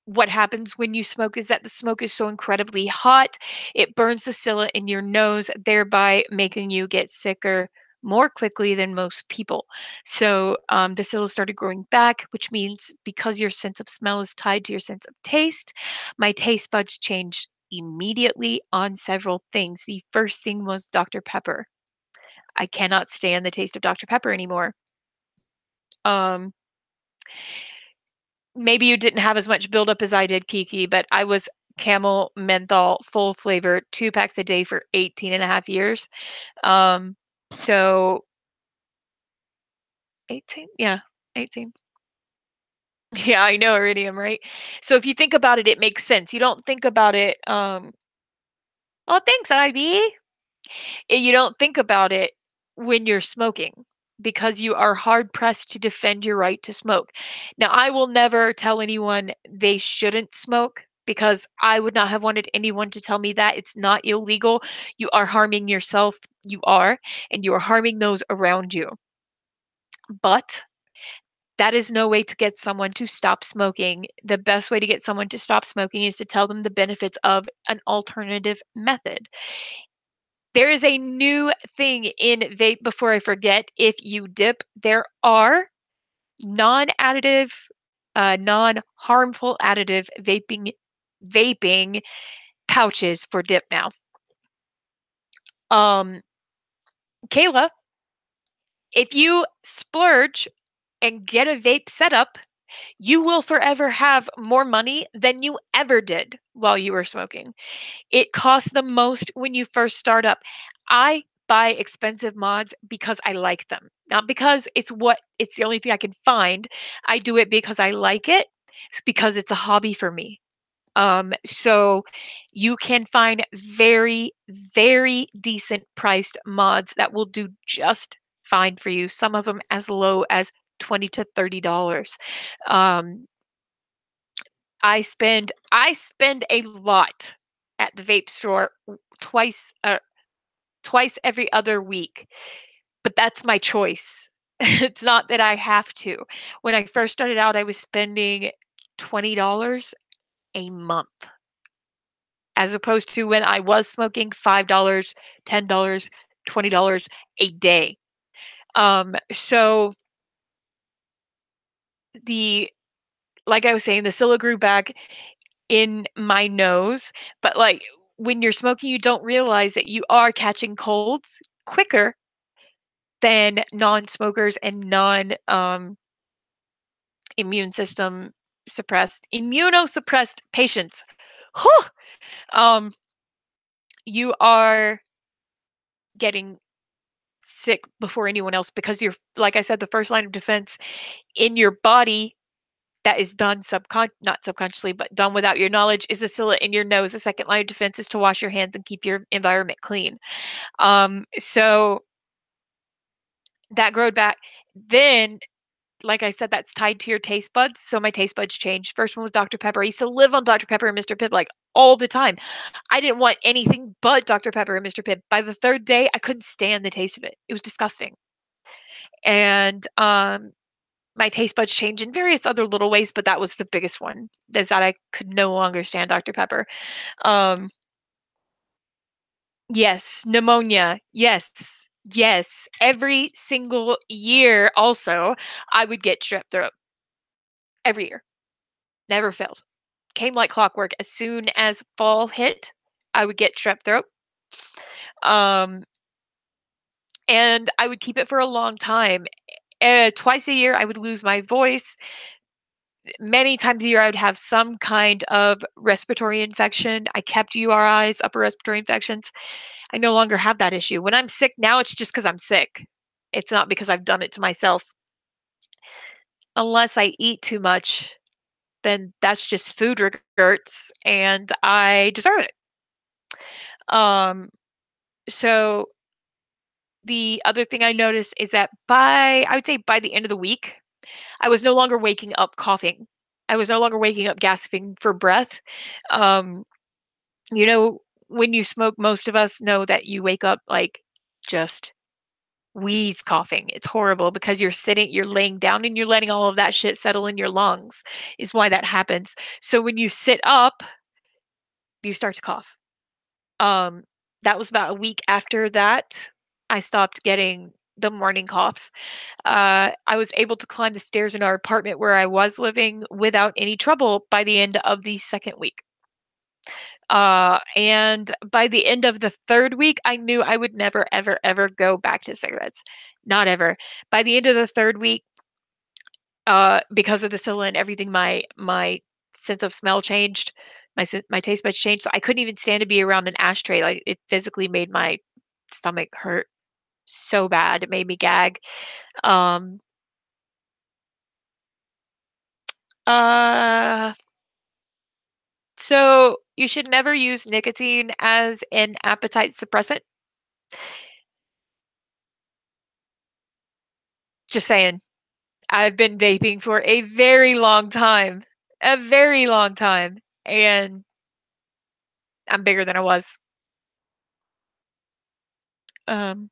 what happens when you smoke is that the smoke is so incredibly hot, it burns the cilia in your nose, thereby making you get sicker more quickly than most people. So the cilia started growing back, which means because your sense of smell is tied to your sense of taste, my taste buds changed immediately on several things. The first thing was Dr. Pepper. I cannot stand the taste of Dr. Pepper anymore. Um, Maybe you didn't have as much buildup as I did, Kiki, but I was Camel menthol full flavor 2 packs a day for 18 and a half years. Um, so 18? Yeah, 18. Yeah, I know, iridium, right? So if you think about it, it makes sense. You don't think about it, "Oh, thanks, IB." You don't think about it when you're smoking because you are hard pressed to defend your right to smoke. Now, I will never tell anyone they shouldn't smoke because I would not have wanted anyone to tell me that. It's not illegal. You are harming yourself. You are, and you are harming those around you. But that is no way to get someone to stop smoking. The best way to get someone to stop smoking is to tell them the benefits of an alternative method. There is a new thing in vape before I forget. If you dip, there are non-additive, non-harmful additive vaping pouches for dip now. Um, Kayla, if you splurge and get a vape setup, you will forever have more money than you ever did while you were smoking. It costs the most when you first start up. I buy expensive mods because I like them, not because it's the only thing I can find. I do it because I like it. It's because it's a hobby for me. So you can find very, very decent priced mods that will do just fine for you. Some of them as low as 20 to $30. Um, I spend a lot at the vape store twice twice every other week, but that's my choice. It's not that I have to. When I first started out, I was spending $20 a month as opposed to when I was smoking $5, $10, $20 a day. So the like I was saying, the Scylla grew back in my nose, but, like, when you're smoking, you don't realize that you are catching colds quicker than non-smokers and immune system immunosuppressed patients. Whew! Um, you are getting sick before anyone else because you're like I said, the first line of defense in your body that is done not subconsciously, but done without your knowledge is the Scylla in your nose. The second line of defense is to wash your hands and keep your environment clean. So that growed back. Then, like I said, that's tied to your taste buds. So my taste buds changed. First one was Dr. Pepper. I used to live on Dr. Pepper and Mr. Pibb like all the time. I didn't want anything but Dr. Pepper and Mr. Pibb. By the third day, I couldn't stand the taste of it. It was disgusting. And my taste buds changed in various other little ways, but that was the biggest one, is that I could no longer stand Dr. Pepper. Um, yes, pneumonia. Yes. Yes. Every single year also, I would get strep throat. Every year. Never failed. Came like clockwork. As soon as fall hit, I would get strep throat. Um, and I would keep it for a long time. Twice a year, I would lose my voice. Many times a year, I would have some kind of respiratory infection. I kept URIs, upper respiratory infections. I no longer have that issue. When I'm sick now, it's just because 'cause I'm sick. It's not because I've done it to myself. Unless I eat too much, then that's just food regrets, and I deserve it. Um, so the other thing I noticed is that I would say by the end of the week, I was no longer waking up coughing. I was no longer waking up gasping for breath. Um, you know, when you smoke, most of us know that you wake up like just wheeze coughing. It's horrible because you're laying down and you're letting all of that shit settle in your lungs, is why that happens. So when you sit up, you start to cough. Um, that was about a week after that, I stopped getting the morning coughs. I was able to climb the stairs in our apartment where I was living without any trouble by the end of the second week. And by the end of the third week, I knew I would never, ever, ever go back to cigarettes. Not ever. By the end of the third week, because of the Scilla and everything, my sense of smell changed. My taste buds changed, so I couldn't even stand to be around an ashtray. Like it physically made my stomach hurt so bad. It made me gag. Um, Uh, so you should never use nicotine as an appetite suppressant. Just saying. I've been vaping for a very long time, and I'm bigger than I was. Um,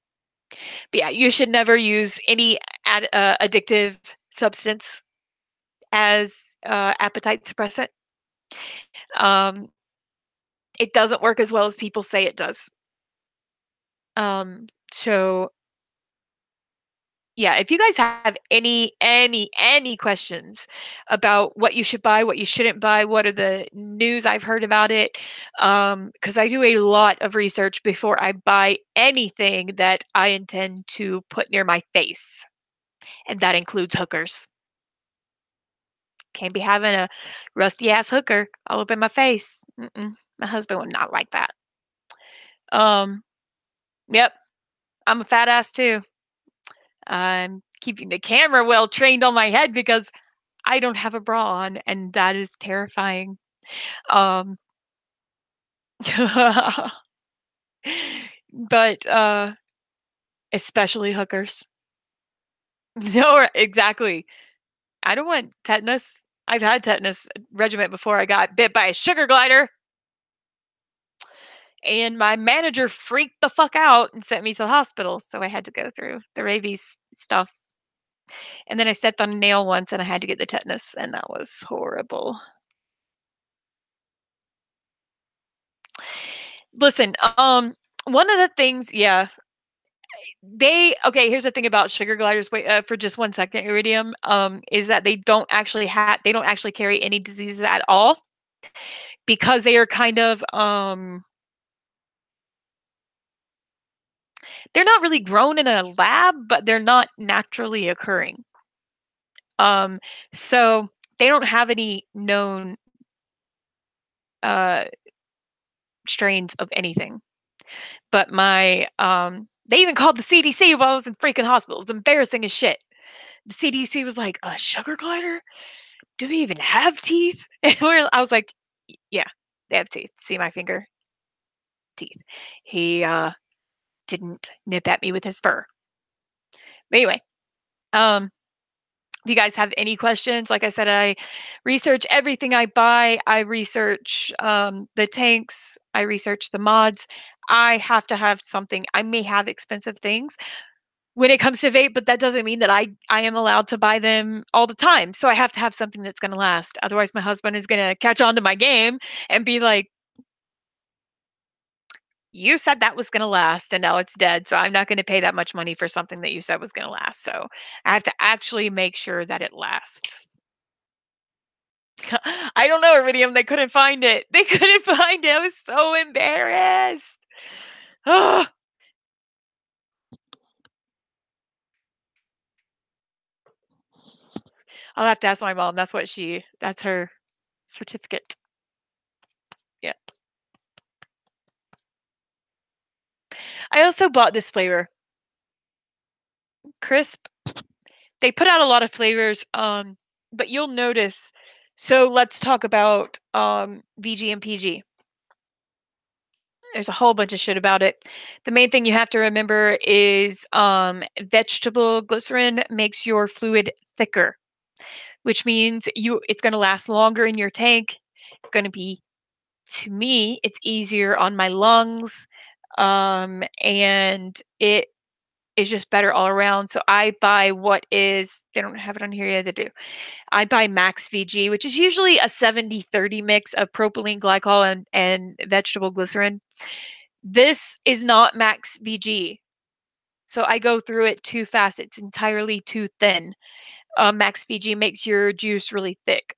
but yeah, you should never use any addictive substance as appetite suppressant. Um, it doesn't work as well as people say it does. So yeah, if you guys have any questions about what you should buy, what you shouldn't buy, what are the news I've heard about it, because I do a lot of research before I buy anything that I intend to put near my face, and that includes hookers. Can't be having a rusty ass hooker all up in my face. Mm-mm. My husband would not like that. Um, yep, I'm a fat ass too. I'm keeping the camera well trained on my head because I don't have a bra on, and that is terrifying. Um, but, especially hookers. No, exactly. I don't want tetanus. I've had tetanus regiment before I got bit by a sugar glider, and my manager freaked the fuck out and sent me to the hospital, so I had to go through the rabies stuff, and then I stepped on a nail once, and I had to get the tetanus, and that was horrible. Listen, one of the things yeah, they okay, here's the thing about sugar gliders, wait, for just 1 second, Iridium, is that they don't actually carry any diseases at all because they are kind of, they're not really grown in a lab, but they're not naturally occurring. Um, so they don't have any known, uh, strains of anything. But they even called the CDC while I was in freaking hospital. It's embarrassing as shit. The CDC was like, "A sugar glider? Do they even have teeth?" And I was like, Yeah, they have teeth. See my finger? Teeth." He, didn't nip at me with his fur. But anyway, um, if you guys have any questions, like I said, I research everything I buy. I research, the tanks. I research the mods. I have to have something. I may have expensive things when it comes to vape, but that doesn't mean that I am allowed to buy them all the time. So I have to have something that's gonna last. Otherwise, my husband is gonna catch on to my game and be like, "You said that was gonna last, and now it's dead, so I'm not gonna pay that much money for something that you said was gonna last." So I have to actually make sure that it lasts. I don't know, Iridium. They couldn't find it. They couldn't find it. I was so embarrassed. Ugh. I'll have to ask my mom. That's her certificate. Yeah. I also bought this flavor, Crisp. They put out a lot of flavors, but you'll notice. So let's talk about VG and PG. There's a whole bunch of shit about it. The main thing you have to remember is vegetable glycerin makes your fluid thicker, which means it's going to last longer in your tank. It's going to be to me, it's easier on my lungs, and it is just better all around. So I buy they don't have it on here yet. They do. I buy Max VG, which is usually a 70-30 mix of propylene glycol and vegetable glycerin. This is not Max VG. So I go through it too fast. It's entirely too thin. Max VG makes your juice really thick.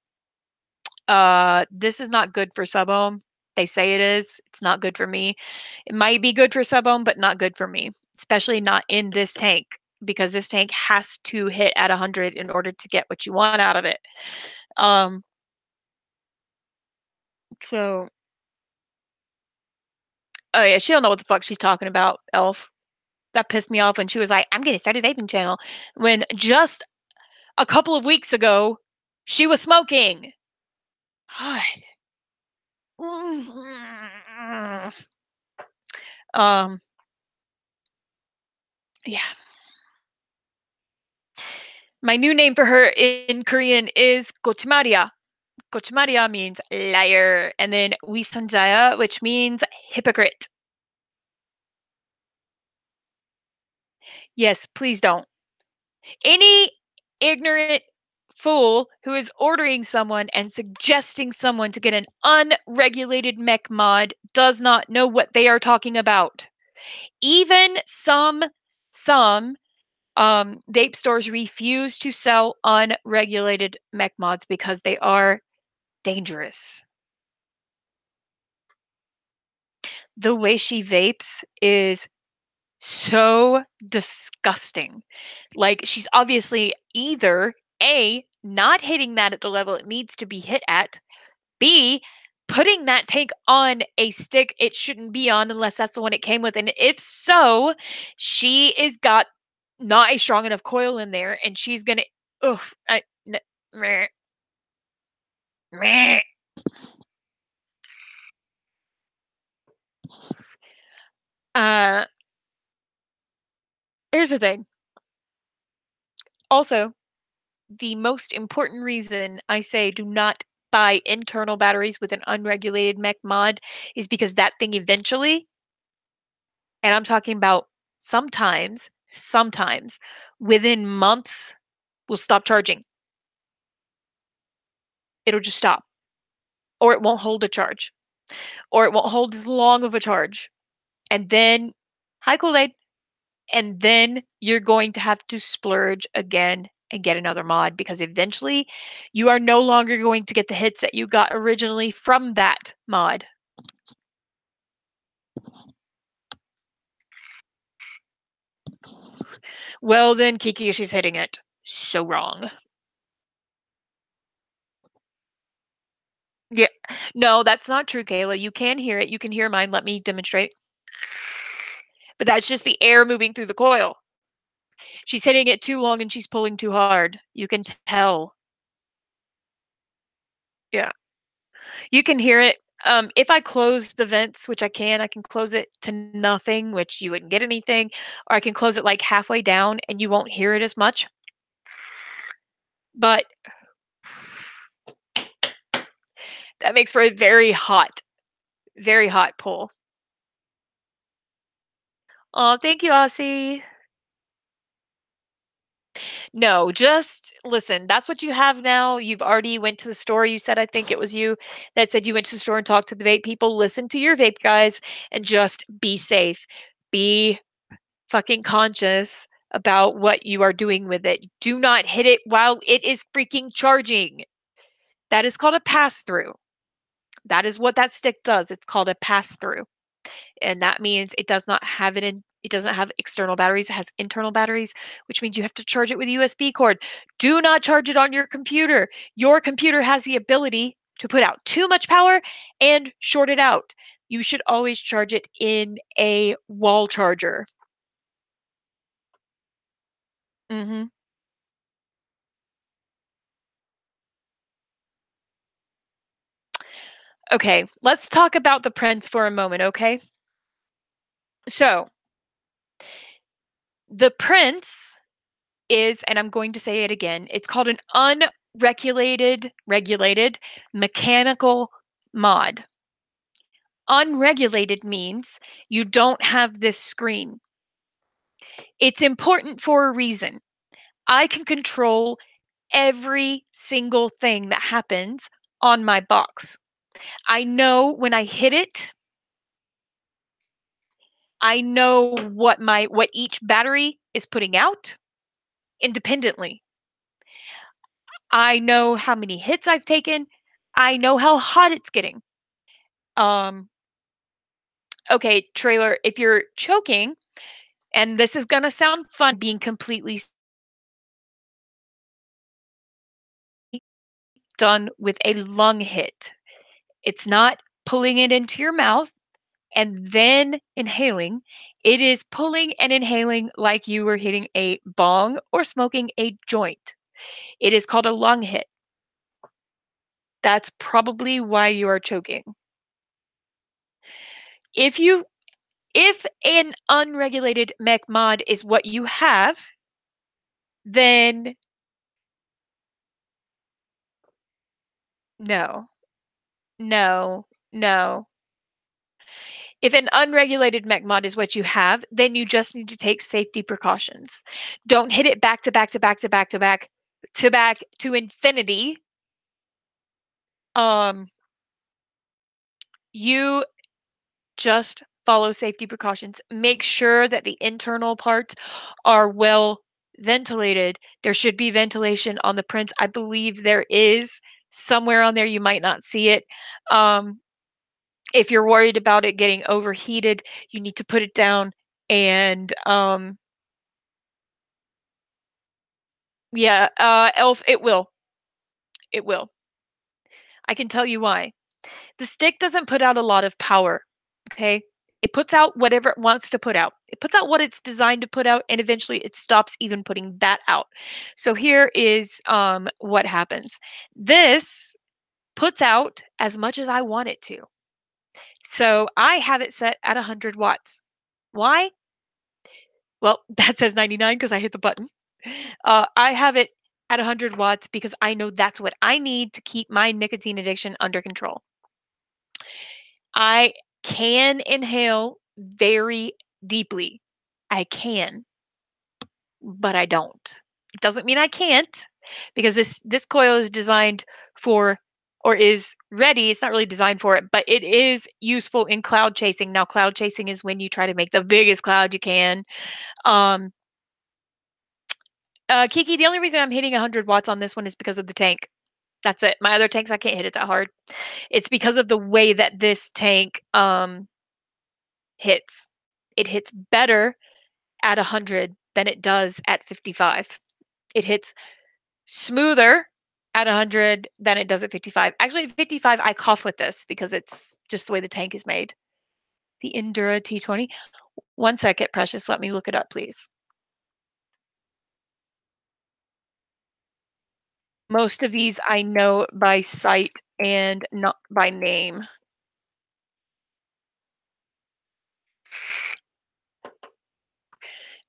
This is not good for sub-ohm. They say it is. It's not good for me. It might be good for sub-ohm, but not good for me, especially not in this tank because this tank has to hit at 100 in order to get what you want out of it. Um, so oh yeah, she don't know what the fuck she's talking about, Elf. That pissed me off when she was like, "I'm gonna start a vaping channel," when just a couple of weeks ago She was smoking. God. Um, yeah. My new name for her in Korean is Gochmaria. Gochmaria means liar, and then Wisanjaya, which means hypocrite. Yes, please don't. Any ignorant fool who is ordering someone and suggesting someone to get an unregulated mech mod does not know what they are talking about. Even some vape stores refuse to sell unregulated mech mods because they are dangerous. The way she vapes is so disgusting. Like, she's obviously either A, not hitting that at the level it needs to be hit at, B, putting that tank on a stick it shouldn't be on unless that's the one it came with. And if so, she is got not a strong enough coil in there and she's gonna oof, meh, meh. Uh Here's the thing. Also, the most important reason I say do not buy internal batteries with an unregulated mech mod is because that thing eventually, and I'm talking about sometimes within months, will stop charging. It'll just stop, or it won't hold a charge, or it won't hold as long of a charge. And then, hi Kool Aid, and then you're going to have to splurge again and get another mod because eventually you are no longer going to get the hits that you got originally from that mod. Well, then Kiki, she's hitting it so wrong. Yeah. No, that's not true, Kayla. You can hear it. You can hear mine. Let me demonstrate. But that's just the air moving through the coil. She's hitting it too long and she's pulling too hard. You can tell. Yeah. You can hear it. If I close the vents, which I can close it to nothing, which you wouldn't get anything, or I can close it like halfway down and you won't hear it as much. But that makes for a very hot pull. Oh, thank you, Aussie. No, just listen, that's what you have now. You've already went to the store. You said, I think it was you that said you went to the store and talked to the vape people. Listen to your vape guys and just be safe. Be fucking conscious about what you are doing with it. Do not hit it while it is freaking charging. That is called a pass through. That is what that stick does. It's called a pass through. And that means it doesn't have external batteries, it has internal batteries, which means you have to charge it with a USB cord. Do not charge it on your computer. Your computer has the ability to put out too much power and short it out. You should always charge it in a wall charger. Mhm. Okay, let's talk about the Prince for a moment, okay? So, the Prince is, and I'm going to say it again, it's called an regulated mechanical mod. Unregulated means you don't have this screen. It's important for a reason. I can control every single thing that happens on my box. I know when I hit it, I know what each battery is putting out independently. I know how many hits I've taken. I know how hot it's getting. Um, okay, trailer, if you're choking, and this is gonna sound fun being completely done with a lung hit. It's not pulling it into your mouth and then inhaling. It is pulling and inhaling like you were hitting a bong or smoking a joint. It is called a lung hit. That's probably why you are choking. If you if an unregulated mech mod is what you have, then no, no, no. If an unregulated mech mod is what you have, then you just need to take safety precautions. Don't hit it back to back to back to back to back to back to infinity. Um, you just follow safety precautions. Make sure that the internal parts are well ventilated. There should be ventilation on the prints. I believe there is somewhere on there. You might not see it. Um, if you're worried about it getting overheated, you need to put it down and yeah, elf, it will. It will. I can tell you why. The stick doesn't put out a lot of power, okay? It puts out whatever it wants to put out. It puts out what it's designed to put out, and eventually it stops even putting that out. So here is what happens. This puts out as much as I want it to. So I have it set at 100 watts. Why? Well, that says 99 because I hit the button. I have it at 100 watts because I know that's what I need to keep my nicotine addiction under control. I can inhale very deeply. I can, but I don't. It doesn't mean I can't because this coil is designed for or is ready. It's not really designed for it, but it is useful in cloud chasing. Now, cloud chasing is when you try to make the biggest cloud you can. Um, Kiki, the only reason I'm hitting 100 watts on this one is because of the tank. That's it. My other tanks, I can't hit it that hard. It's because of the way that this tank hits. It hits better at 100 than it does at 55. It hits smoother at 100 than it does at 55. Actually, at 55, I cough with this because it's just the way the tank is made. The Endura T20. One second, Precious. Let me look it up, please. Most of these I know by sight and not by name.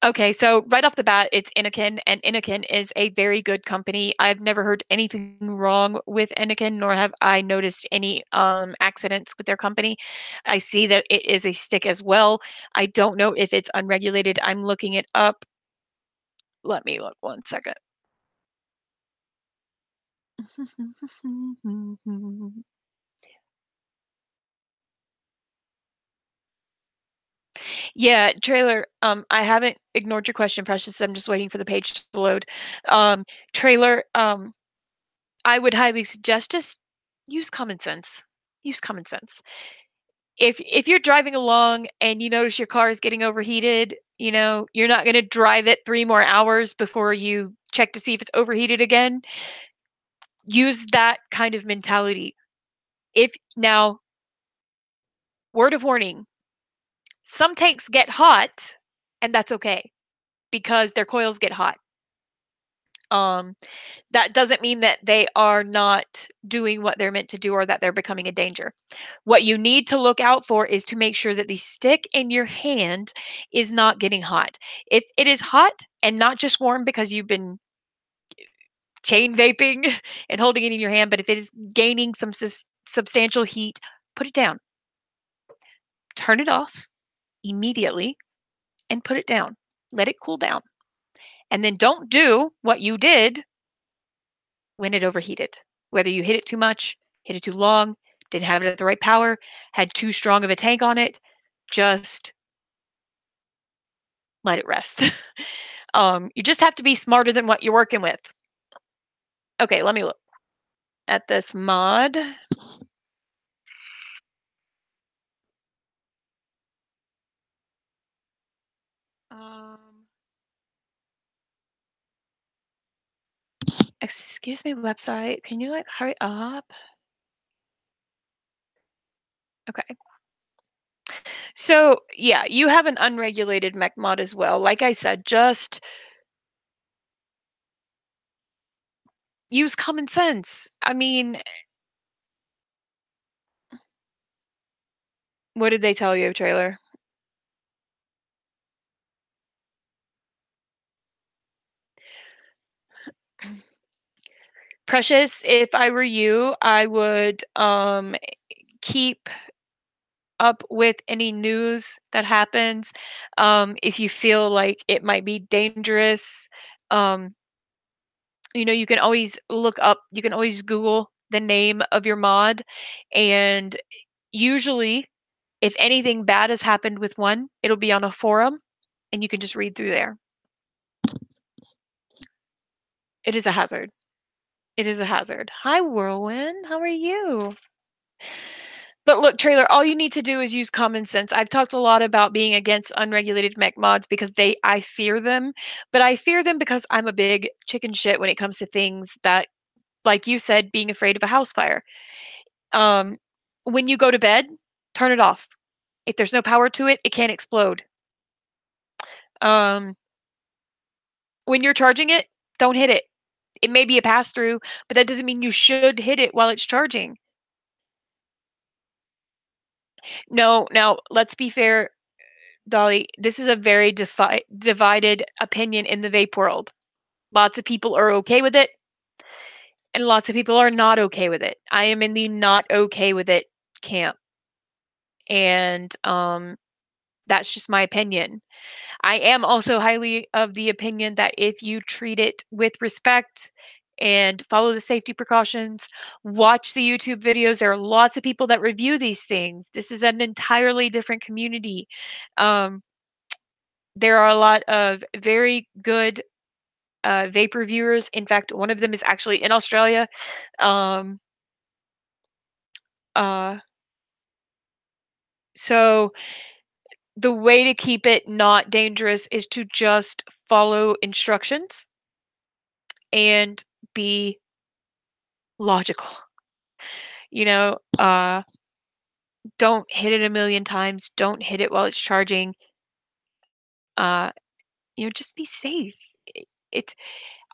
Okay, so right off the bat, it's Innokin, and Innokin is a very good company. I've never heard anything wrong with Innokin, nor have I noticed any accidents with their company. I see that it is a stick as well. I don't know if it's unregulated. I'm looking it up. Let me look one second. Yeah, trailer. I haven't ignored your question, Precious. I'm just waiting for the page to load. Trailer. I would highly suggest just use common sense. Use common sense. If you're driving along and you notice your car is getting overheated, you know, you're not gonna drive it 3 more hours before you check to see if it's overheated again. Use that kind of mentality. If now, word of warning, some tanks get hot, and that's okay because their coils get hot. Um, that doesn't mean that they are not doing what they're meant to do or that they're becoming a danger. What you need to look out for is to make sure that the stick in your hand is not getting hot. If it is hot and not just warm because you've been chain vaping and holding it in your hand, but if it is gaining some substantial heat, put it down. Turn it off immediately and put it down. Let it cool down. And then don't do what you did when it overheated. Whether you hit it too much, hit it too long, didn't have it at the right power, had too strong of a tank on it, just let it rest. You just have to be smarter than what you're working with. Okay, let me look at this mod. Um, excuse me, website. Can you like hurry up? Okay. So yeah, you have an unregulated mech mod as well. Like I said, just use common sense. I mean, What did they tell you, Trailer? Precious, if I were you, I would, keep up with any news that happens. If you feel like it might be dangerous, um, you can always you can always Google the name of your mod, and usually, if anything bad has happened with one, it'll be on a forum, and you can just read through there. It is a hazard. It is a hazard. Hi, Whirlwind. How are you? But look, Trailer, all you need to do is use common sense. I've talked a lot about being against unregulated mech mods because I fear them, but I fear them because I'm a big chicken shit when it comes to things that, like you said, being afraid of a house fire. Um, when you go to bed, turn it off. If there's no power to it, it can't explode. Um, when you're charging it, don't hit it. It may be a pass through, but that doesn't mean you should hit it while it's charging. No, now let's be fair, Dolly. This is a very divided opinion in the vape world. Lots of people are okay with it, and lots of people are not okay with it. I am in the not okay with it camp, and that's just my opinion. I am also highly of the opinion that if you treat it with respect and follow the safety precautions, watch the YouTube videos. There are lots of people that review these things. This is an entirely different community. Um, there are a lot of very good vape reviewers. In fact, one of them is actually in Australia. Um, uh, so the way to keep it not dangerous is to just follow instructions and be logical. You know, don't hit it a million times. Don't hit it while it's charging. Uh, just be safe. It's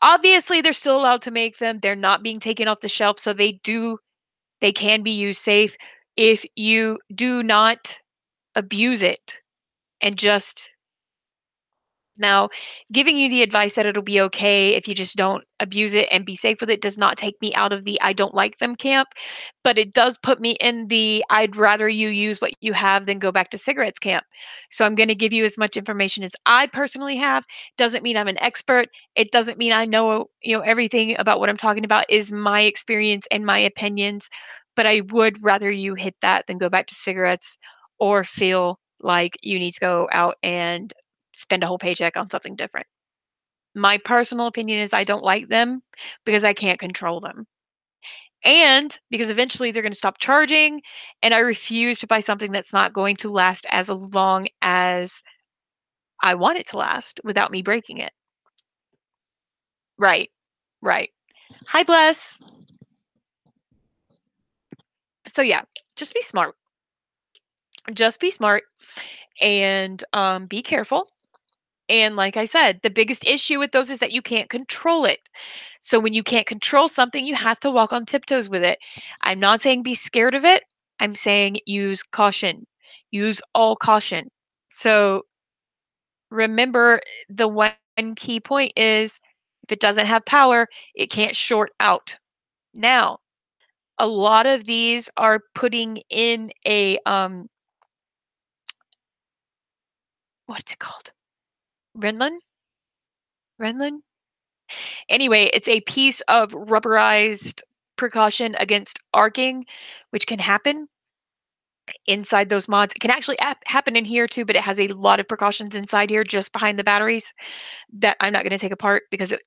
obviously they're still allowed to make them. They're not being taken off the shelf, so they can be used safe if you do not abuse it and just now, giving you the advice that it'll be okay if you just don't abuse it and be safe with it does not take me out of the I don't like them camp, but it does put me in the I'd rather you use what you have than go back to cigarettes camp. So I'm going to give you as much information as I personally have. Doesn't mean I'm an expert. It doesn't mean I know, everything about what I'm talking about is my experience and my opinions, but I would rather you hit that than go back to cigarettes or feel like you need to go out and spend a whole paycheck on something different. My personal opinion is I don't like them because I can't control them. And because eventually they're going to stop charging, and I refuse to buy something that's not going to last as long as I want it to last without me breaking it. Right. Right. Hi, Bless. So yeah, just be smart. Just be smart and be careful. And like I said, the biggest issue with those is that you can't control it. So when you can't control something, you have to walk on tiptoes with it. I'm not saying be scared of it. I'm saying use caution. Use all caution. So remember the one key point is if it doesn't have power, it can't short out. Now, a lot of these are putting in a what's it called? Renlin? Renlin? Anyway, it's a piece of rubberized precaution against arcing, which can happen inside those mods. It can actually happen in here too, but it has a lot of precautions inside here just behind the batteries that I'm not going to take apart because it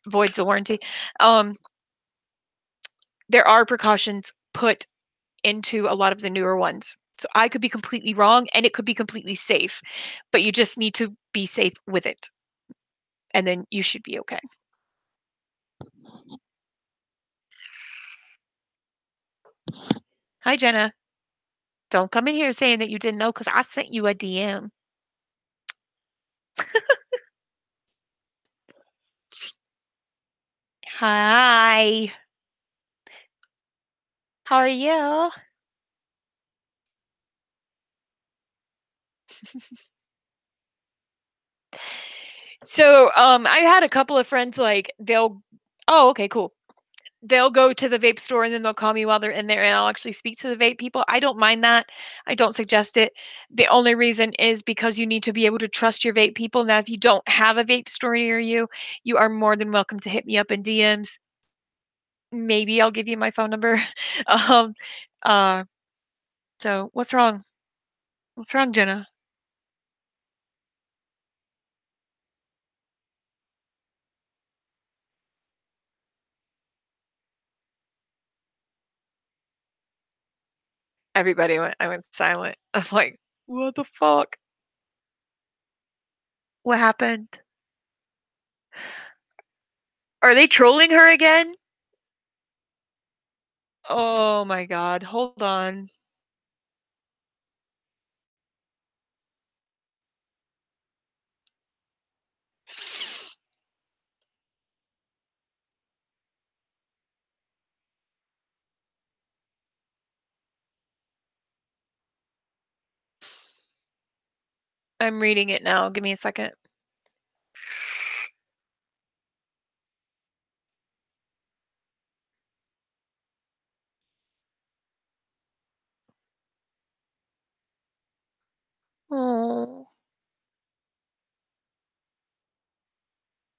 voids the warranty. Um, there are precautions put into a lot of the newer ones. So I could be completely wrong and it could be completely safe, but you just need to be safe with it. And then you should be okay. Hi, Jenna. Don't come in here saying that you didn't know because I sent you a DM. Hi. How are you? So, I had a couple of friends, like, they'll oh, okay, cool. They'll go to the vape store and then they'll call me while they're in there and I'll actually speak to the vape people. I don't mind that. I don't suggest it. The only reason is because you need to be able to trust your vape people. Now, if you don't have a vape store near you, you are more than welcome to hit me up in DMs. Maybe I'll give you my phone number. um, uh, so what's wrong? What's wrong, Jenna? I went silent. I'm like, what the fuck? What happened? Are they trolling her again? Oh my god, hold on. I'm reading it now. Give me a second. Oh.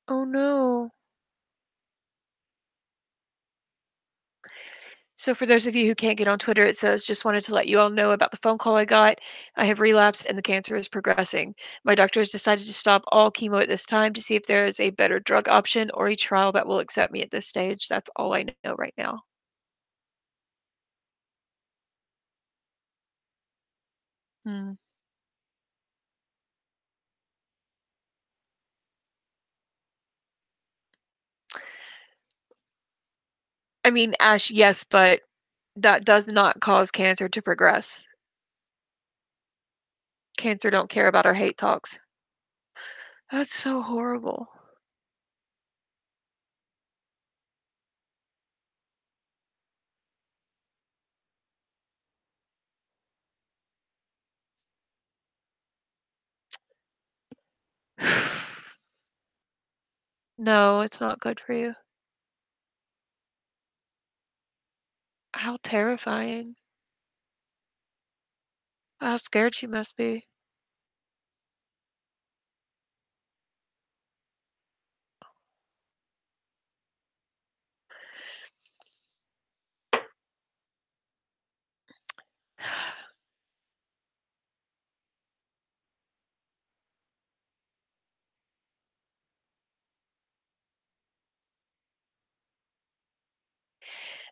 Oh no. So for those of you who can't get on Twitter, it says, "Just wanted to let you all know about the phone call I got. I have relapsed and the cancer is progressing. My doctor has decided to stop all chemo at this time to see if there is a better drug option or a trial that will accept me at this stage." That's all I know right now. Hmm. I mean, Ash, yes, but that does not cause cancer to progress. Cancer don't care about our hate talks. That's so horrible. No, it's not good for you. How terrifying. How scared she must be.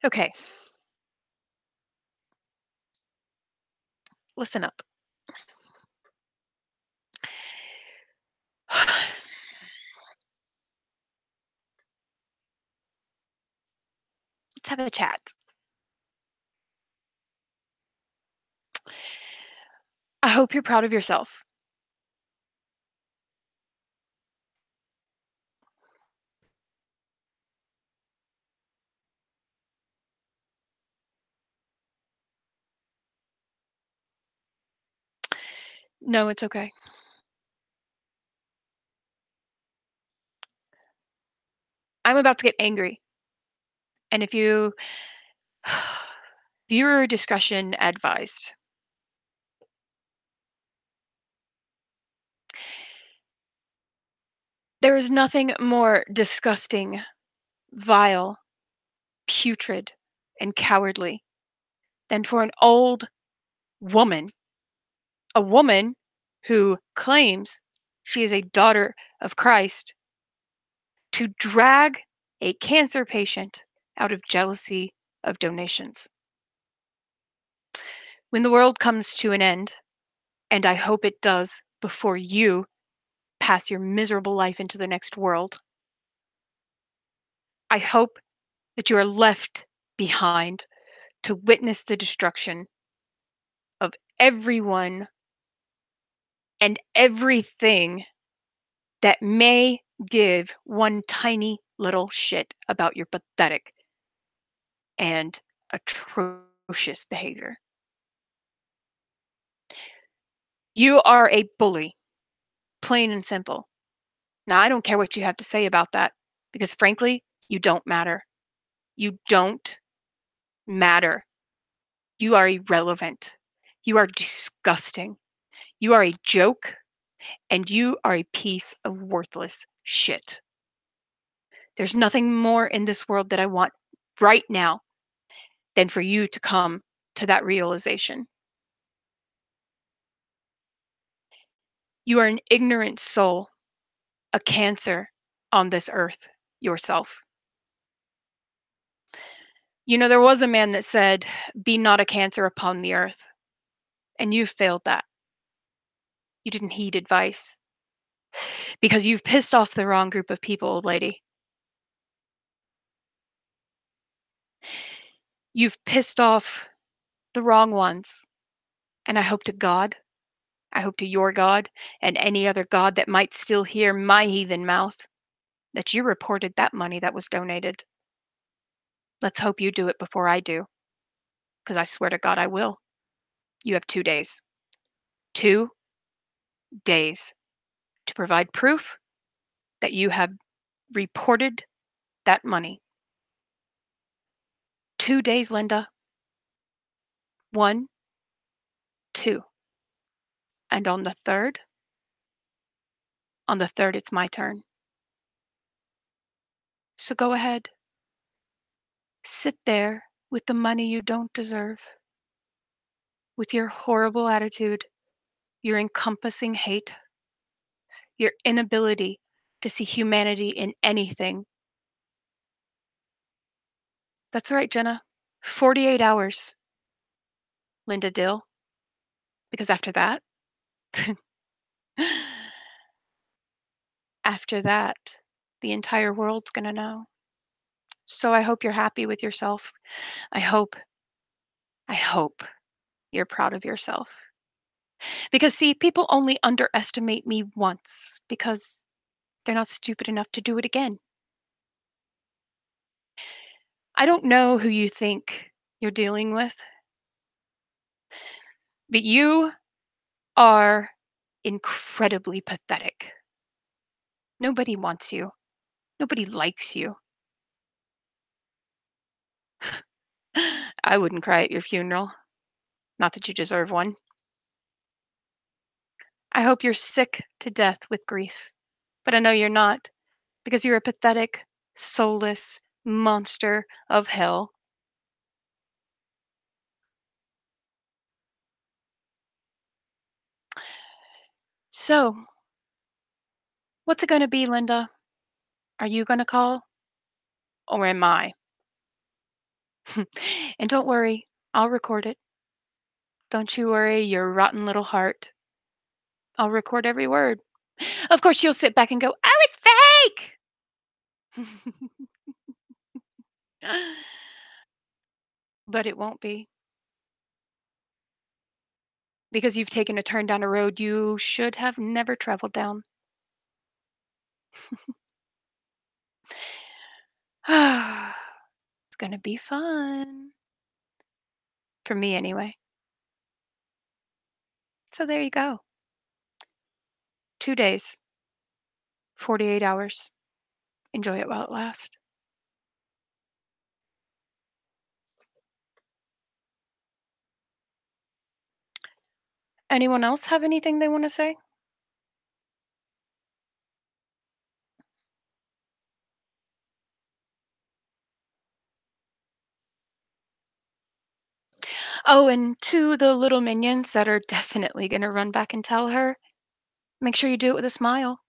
Okay, listen up. Let's have a chat. I hope you're proud of yourself. No, it's okay. I'm about to get angry. And if you viewer discussion advised. There is nothing more disgusting, vile, putrid, and cowardly than for an old woman, a woman who claims she is a daughter of Christ, to drag a cancer patient out of jealousy of donations. When the world comes to an end, and I hope it does before you pass your miserable life into the next world, I hope that you are left behind to witness the destruction of everyone and everything that may give one tiny little shit about your pathetic and atrocious behavior. You are a bully, plain and simple. Now, I don't care what you have to say about that because frankly, you don't matter. You don't matter. You are irrelevant. You are disgusting. You are a joke and you are a piece of worthless shit. There's nothing more in this world that I want right now than for you to come to that realization. You are an ignorant soul, a cancer on this earth yourself. You know, there was a man that said, "Be not a cancer upon the earth." And you failed that. You didn't heed advice because you've pissed off the wrong group of people, old lady. You've pissed off the wrong ones. And I hope to God, I hope to your God and any other God that might still hear my heathen mouth that you reported that money that was donated. Let's hope you do it before I do, because I swear to God I will. You have 2 days. 2 days to provide proof that you have reported that money. 2 days, Linda. One, two. And on the third, it's my turn. So go ahead. Sit there with the money you don't deserve, with your horrible attitude, your encompassing hate, your inability to see humanity in anything. That's right, Jenna. 48 hours, Linda Dill. Because after that, after that, the entire world's gonna know. So I hope you're happy with yourself. I hope, I hope you're proud of yourself. Because see, people only underestimate me once because they're not stupid enough to do it again. I don't know who you think you're dealing with, but you are incredibly pathetic. Nobody wants you. Nobody likes you. I wouldn't cry at your funeral. Not that you deserve one. I hope you're sick to death with grief. But I know you're not, because you're a pathetic, soulless monster of hell. So, what's it going to be, Linda? Are you going to call? Or am I? And don't worry, I'll record it. Don't you worry your rotten little heart. I'll record every word. Of course, you'll sit back and go, "Oh, it's fake!" But it won't be, because you've taken a turn down a road you should have never traveled down. It's gonna be fun. For me, anyway. So there you go. 2 days, 48 hours. Enjoy it while it lasts. Anyone else have anything they wanna say? Oh, and to the little minions that are definitely gonna run back and tell her, make sure you do it with a smile.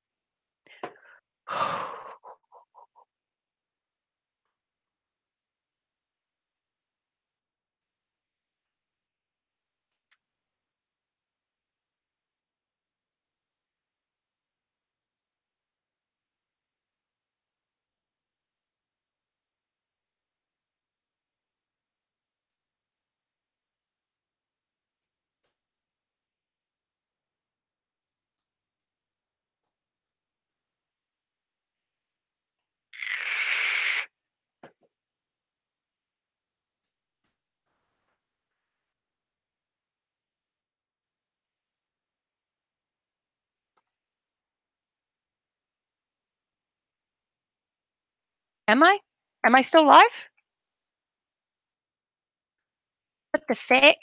Am I? Am I still live? What the frick?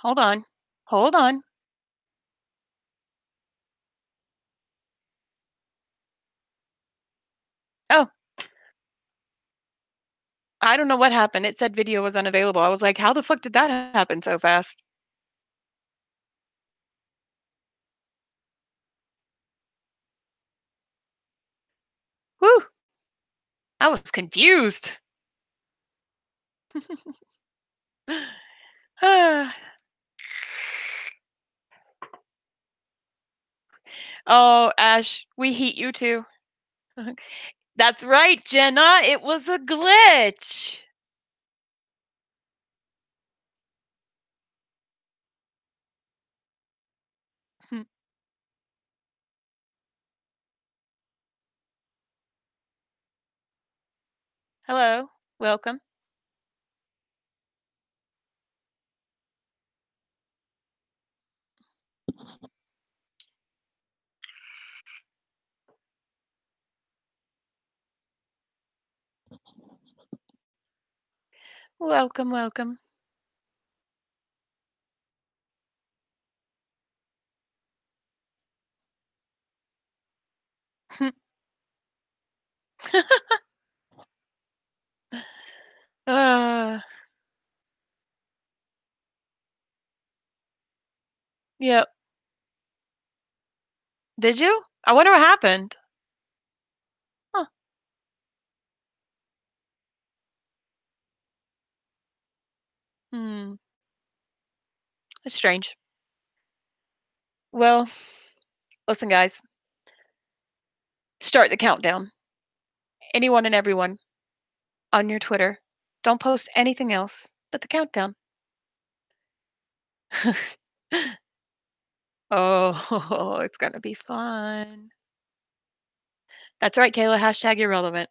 Hold on. Hold on. Oh, I don't know what happened. It said video was unavailable. I was like, "How the fuck did that happen so fast?" Whew, I was confused. Ah. Oh, Ash, we heat you too. That's right, Jenna. It was a glitch. Hello. Welcome. Welcome, welcome. uh, yep. Did you? I wonder what happened. Huh. Hmm. That's strange. Well, listen, guys. Start the countdown. Anyone and everyone on your Twitter. Don't post anything else but the countdown. Oh, it's gonna be fun. That's right, Kayla. Hashtag irrelevant.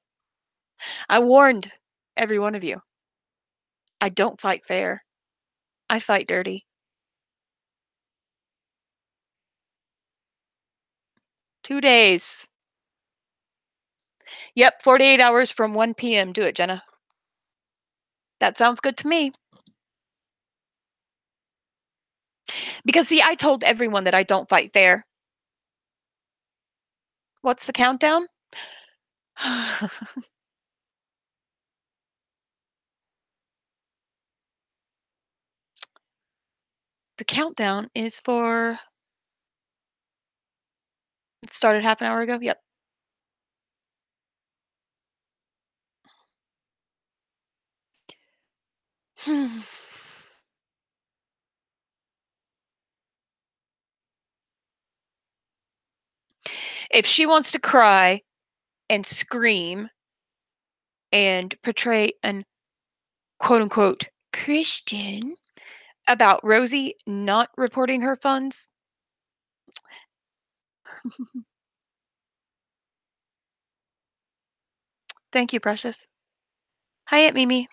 I warned every one of you. I don't fight fair. I fight dirty. 2 days. Yep, 48 hours from 1 PM. Do it, Jenna. That sounds good to me. Because, see, I told everyone that I don't fight fair. What's the countdown? The countdown is for. It started half an hour ago. Yep. If she wants to cry and scream and portray an quote unquote Christian about Rosie not reporting her funds, thank you, precious. Hi, Aunt Mimi.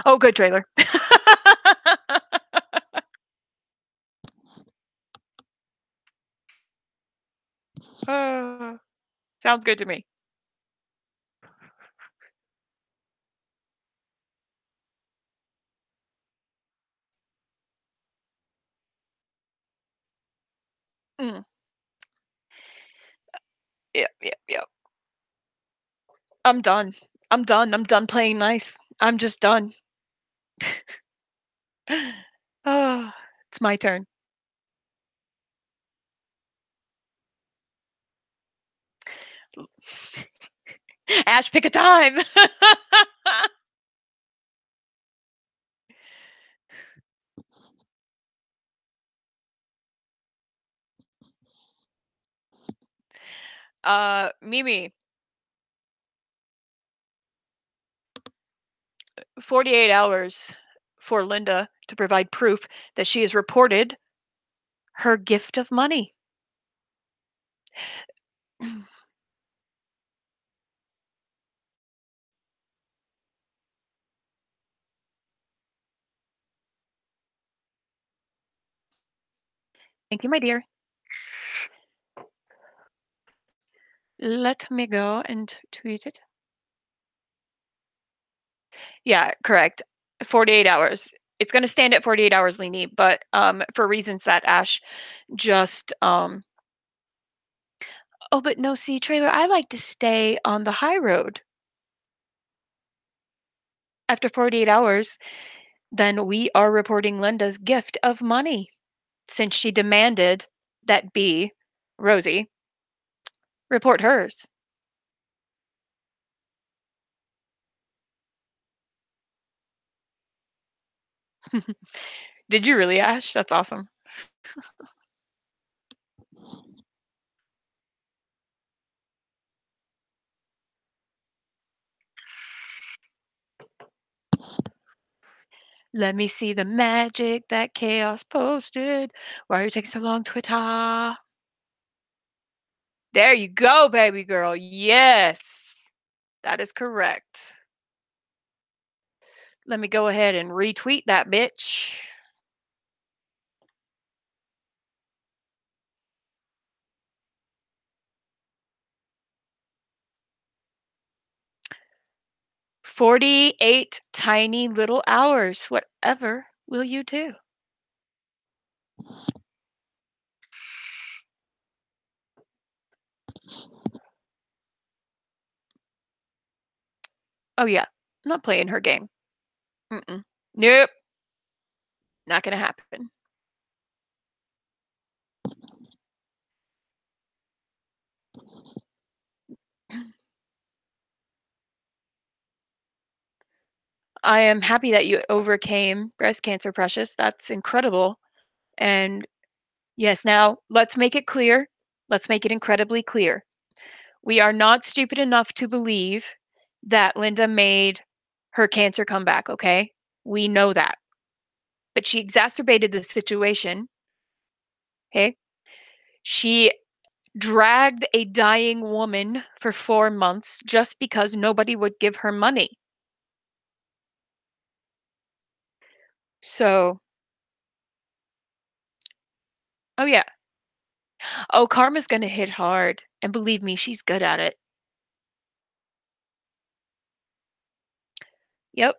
Oh, good trailer. Uh, sounds good to me. Mm. Yep, yep, yep. I'm done. I'm done. I'm done playing nice. I'm just done. Oh, it's my turn. Ash, pick a time. Mimi, 48 hours for Linda to provide proof that she has reported her gift of money. Thank you, my dear. Let me go and tweet it. Yeah, correct. 48 hours. It's gonna stand at 48 hours, Leanie, but, for reasons that Ash just, "Oh, but no, see, trailer, I like to stay on the high road." After 48 hours, then we are reporting Linda's gift of money, since she demanded that B, Rosie, report hers. Did you really, Ash? That's awesome. Let me see the magic that Chaos posted. Why are you taking so long, Twitter? There you go, baby girl. Yes, that is correct. Let me go ahead and retweet that bitch. 48 tiny little hours. Whatever will you do? Oh, yeah. I'm not playing her game. Mm-mm. Nope. Not gonna happen. I am happy that you overcame breast cancer, Precious. That's incredible. And yes, now let's make it clear. Let's make it incredibly clear. We are not stupid enough to believe that Linda made her cancer come back, okay? We know that. But she exacerbated the situation, okay? She dragged a dying woman for 4 months just because nobody would give her money. So, oh yeah. Oh, karma's gonna hit hard, and believe me, she's good at it. Yep,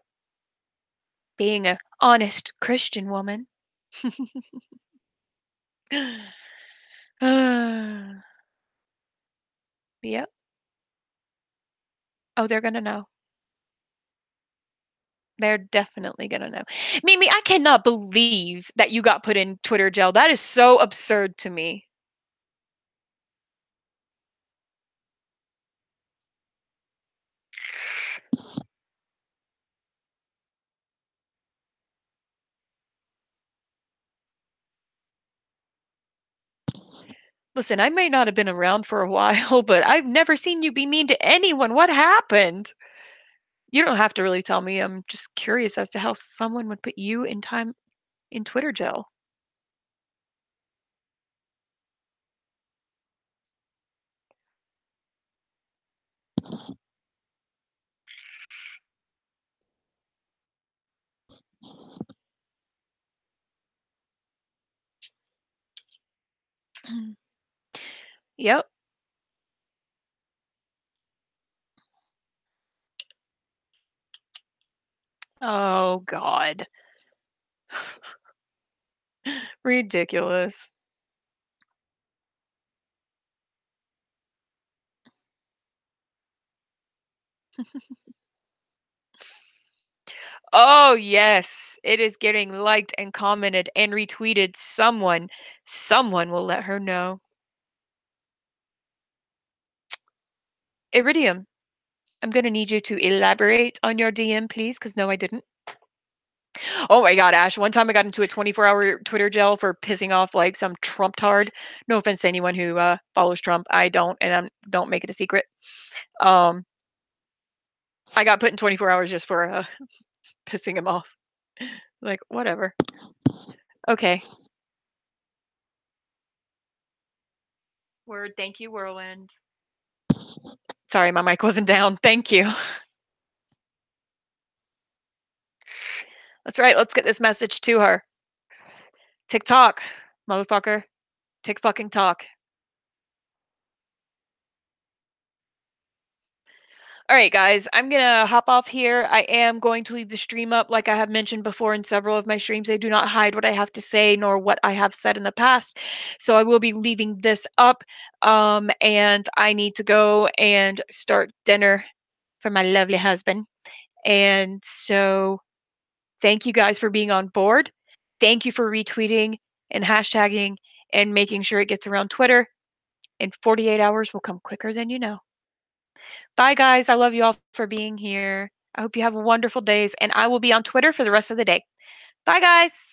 being a honest Christian woman. Yep. Oh, they're gonna know. They're definitely gonna know. Mimi, I cannot believe that you got put in Twitter jail. That is so absurd to me. Listen, I may not have been around for a while, but I've never seen you be mean to anyone. What happened? You don't have to really tell me. I'm just curious as to how someone would put you in time in Twitter jail. Yep. Oh God. Ridiculous. Oh yes, it is getting liked and commented and retweeted. Someone will let her know. Iridium, I'm gonna need you to elaborate on your DM, please, because no, I didn't. Oh my god, Ash, one time I got into a 24-hour Twitter jail for pissing off, like, some Trump-tard. No offense to anyone who, follows Trump, I don't, and don't make it a secret. Um, I got put in 24 hours just for, pissing him off. Like, whatever. Okay. Word, thank you, Whirlwind. Sorry, my mic wasn't down, thank you. That's right, let's get this message to her. TikTok, motherfucker. Tick fucking talk. All right, guys, I'm gonna hop off here. I am going to leave the stream up, like I have mentioned before in several of my streams. I do not hide what I have to say nor what I have said in the past. So I will be leaving this up. And I need to go and start dinner for my lovely husband. And so thank you guys for being on board. Thank you for retweeting and hashtagging and making sure it gets around Twitter. And 48 hours will come quicker than you know. Bye, guys. I love you all for being here. I hope you have wonderful days, and I will be on Twitter for the rest of the day. Bye, guys.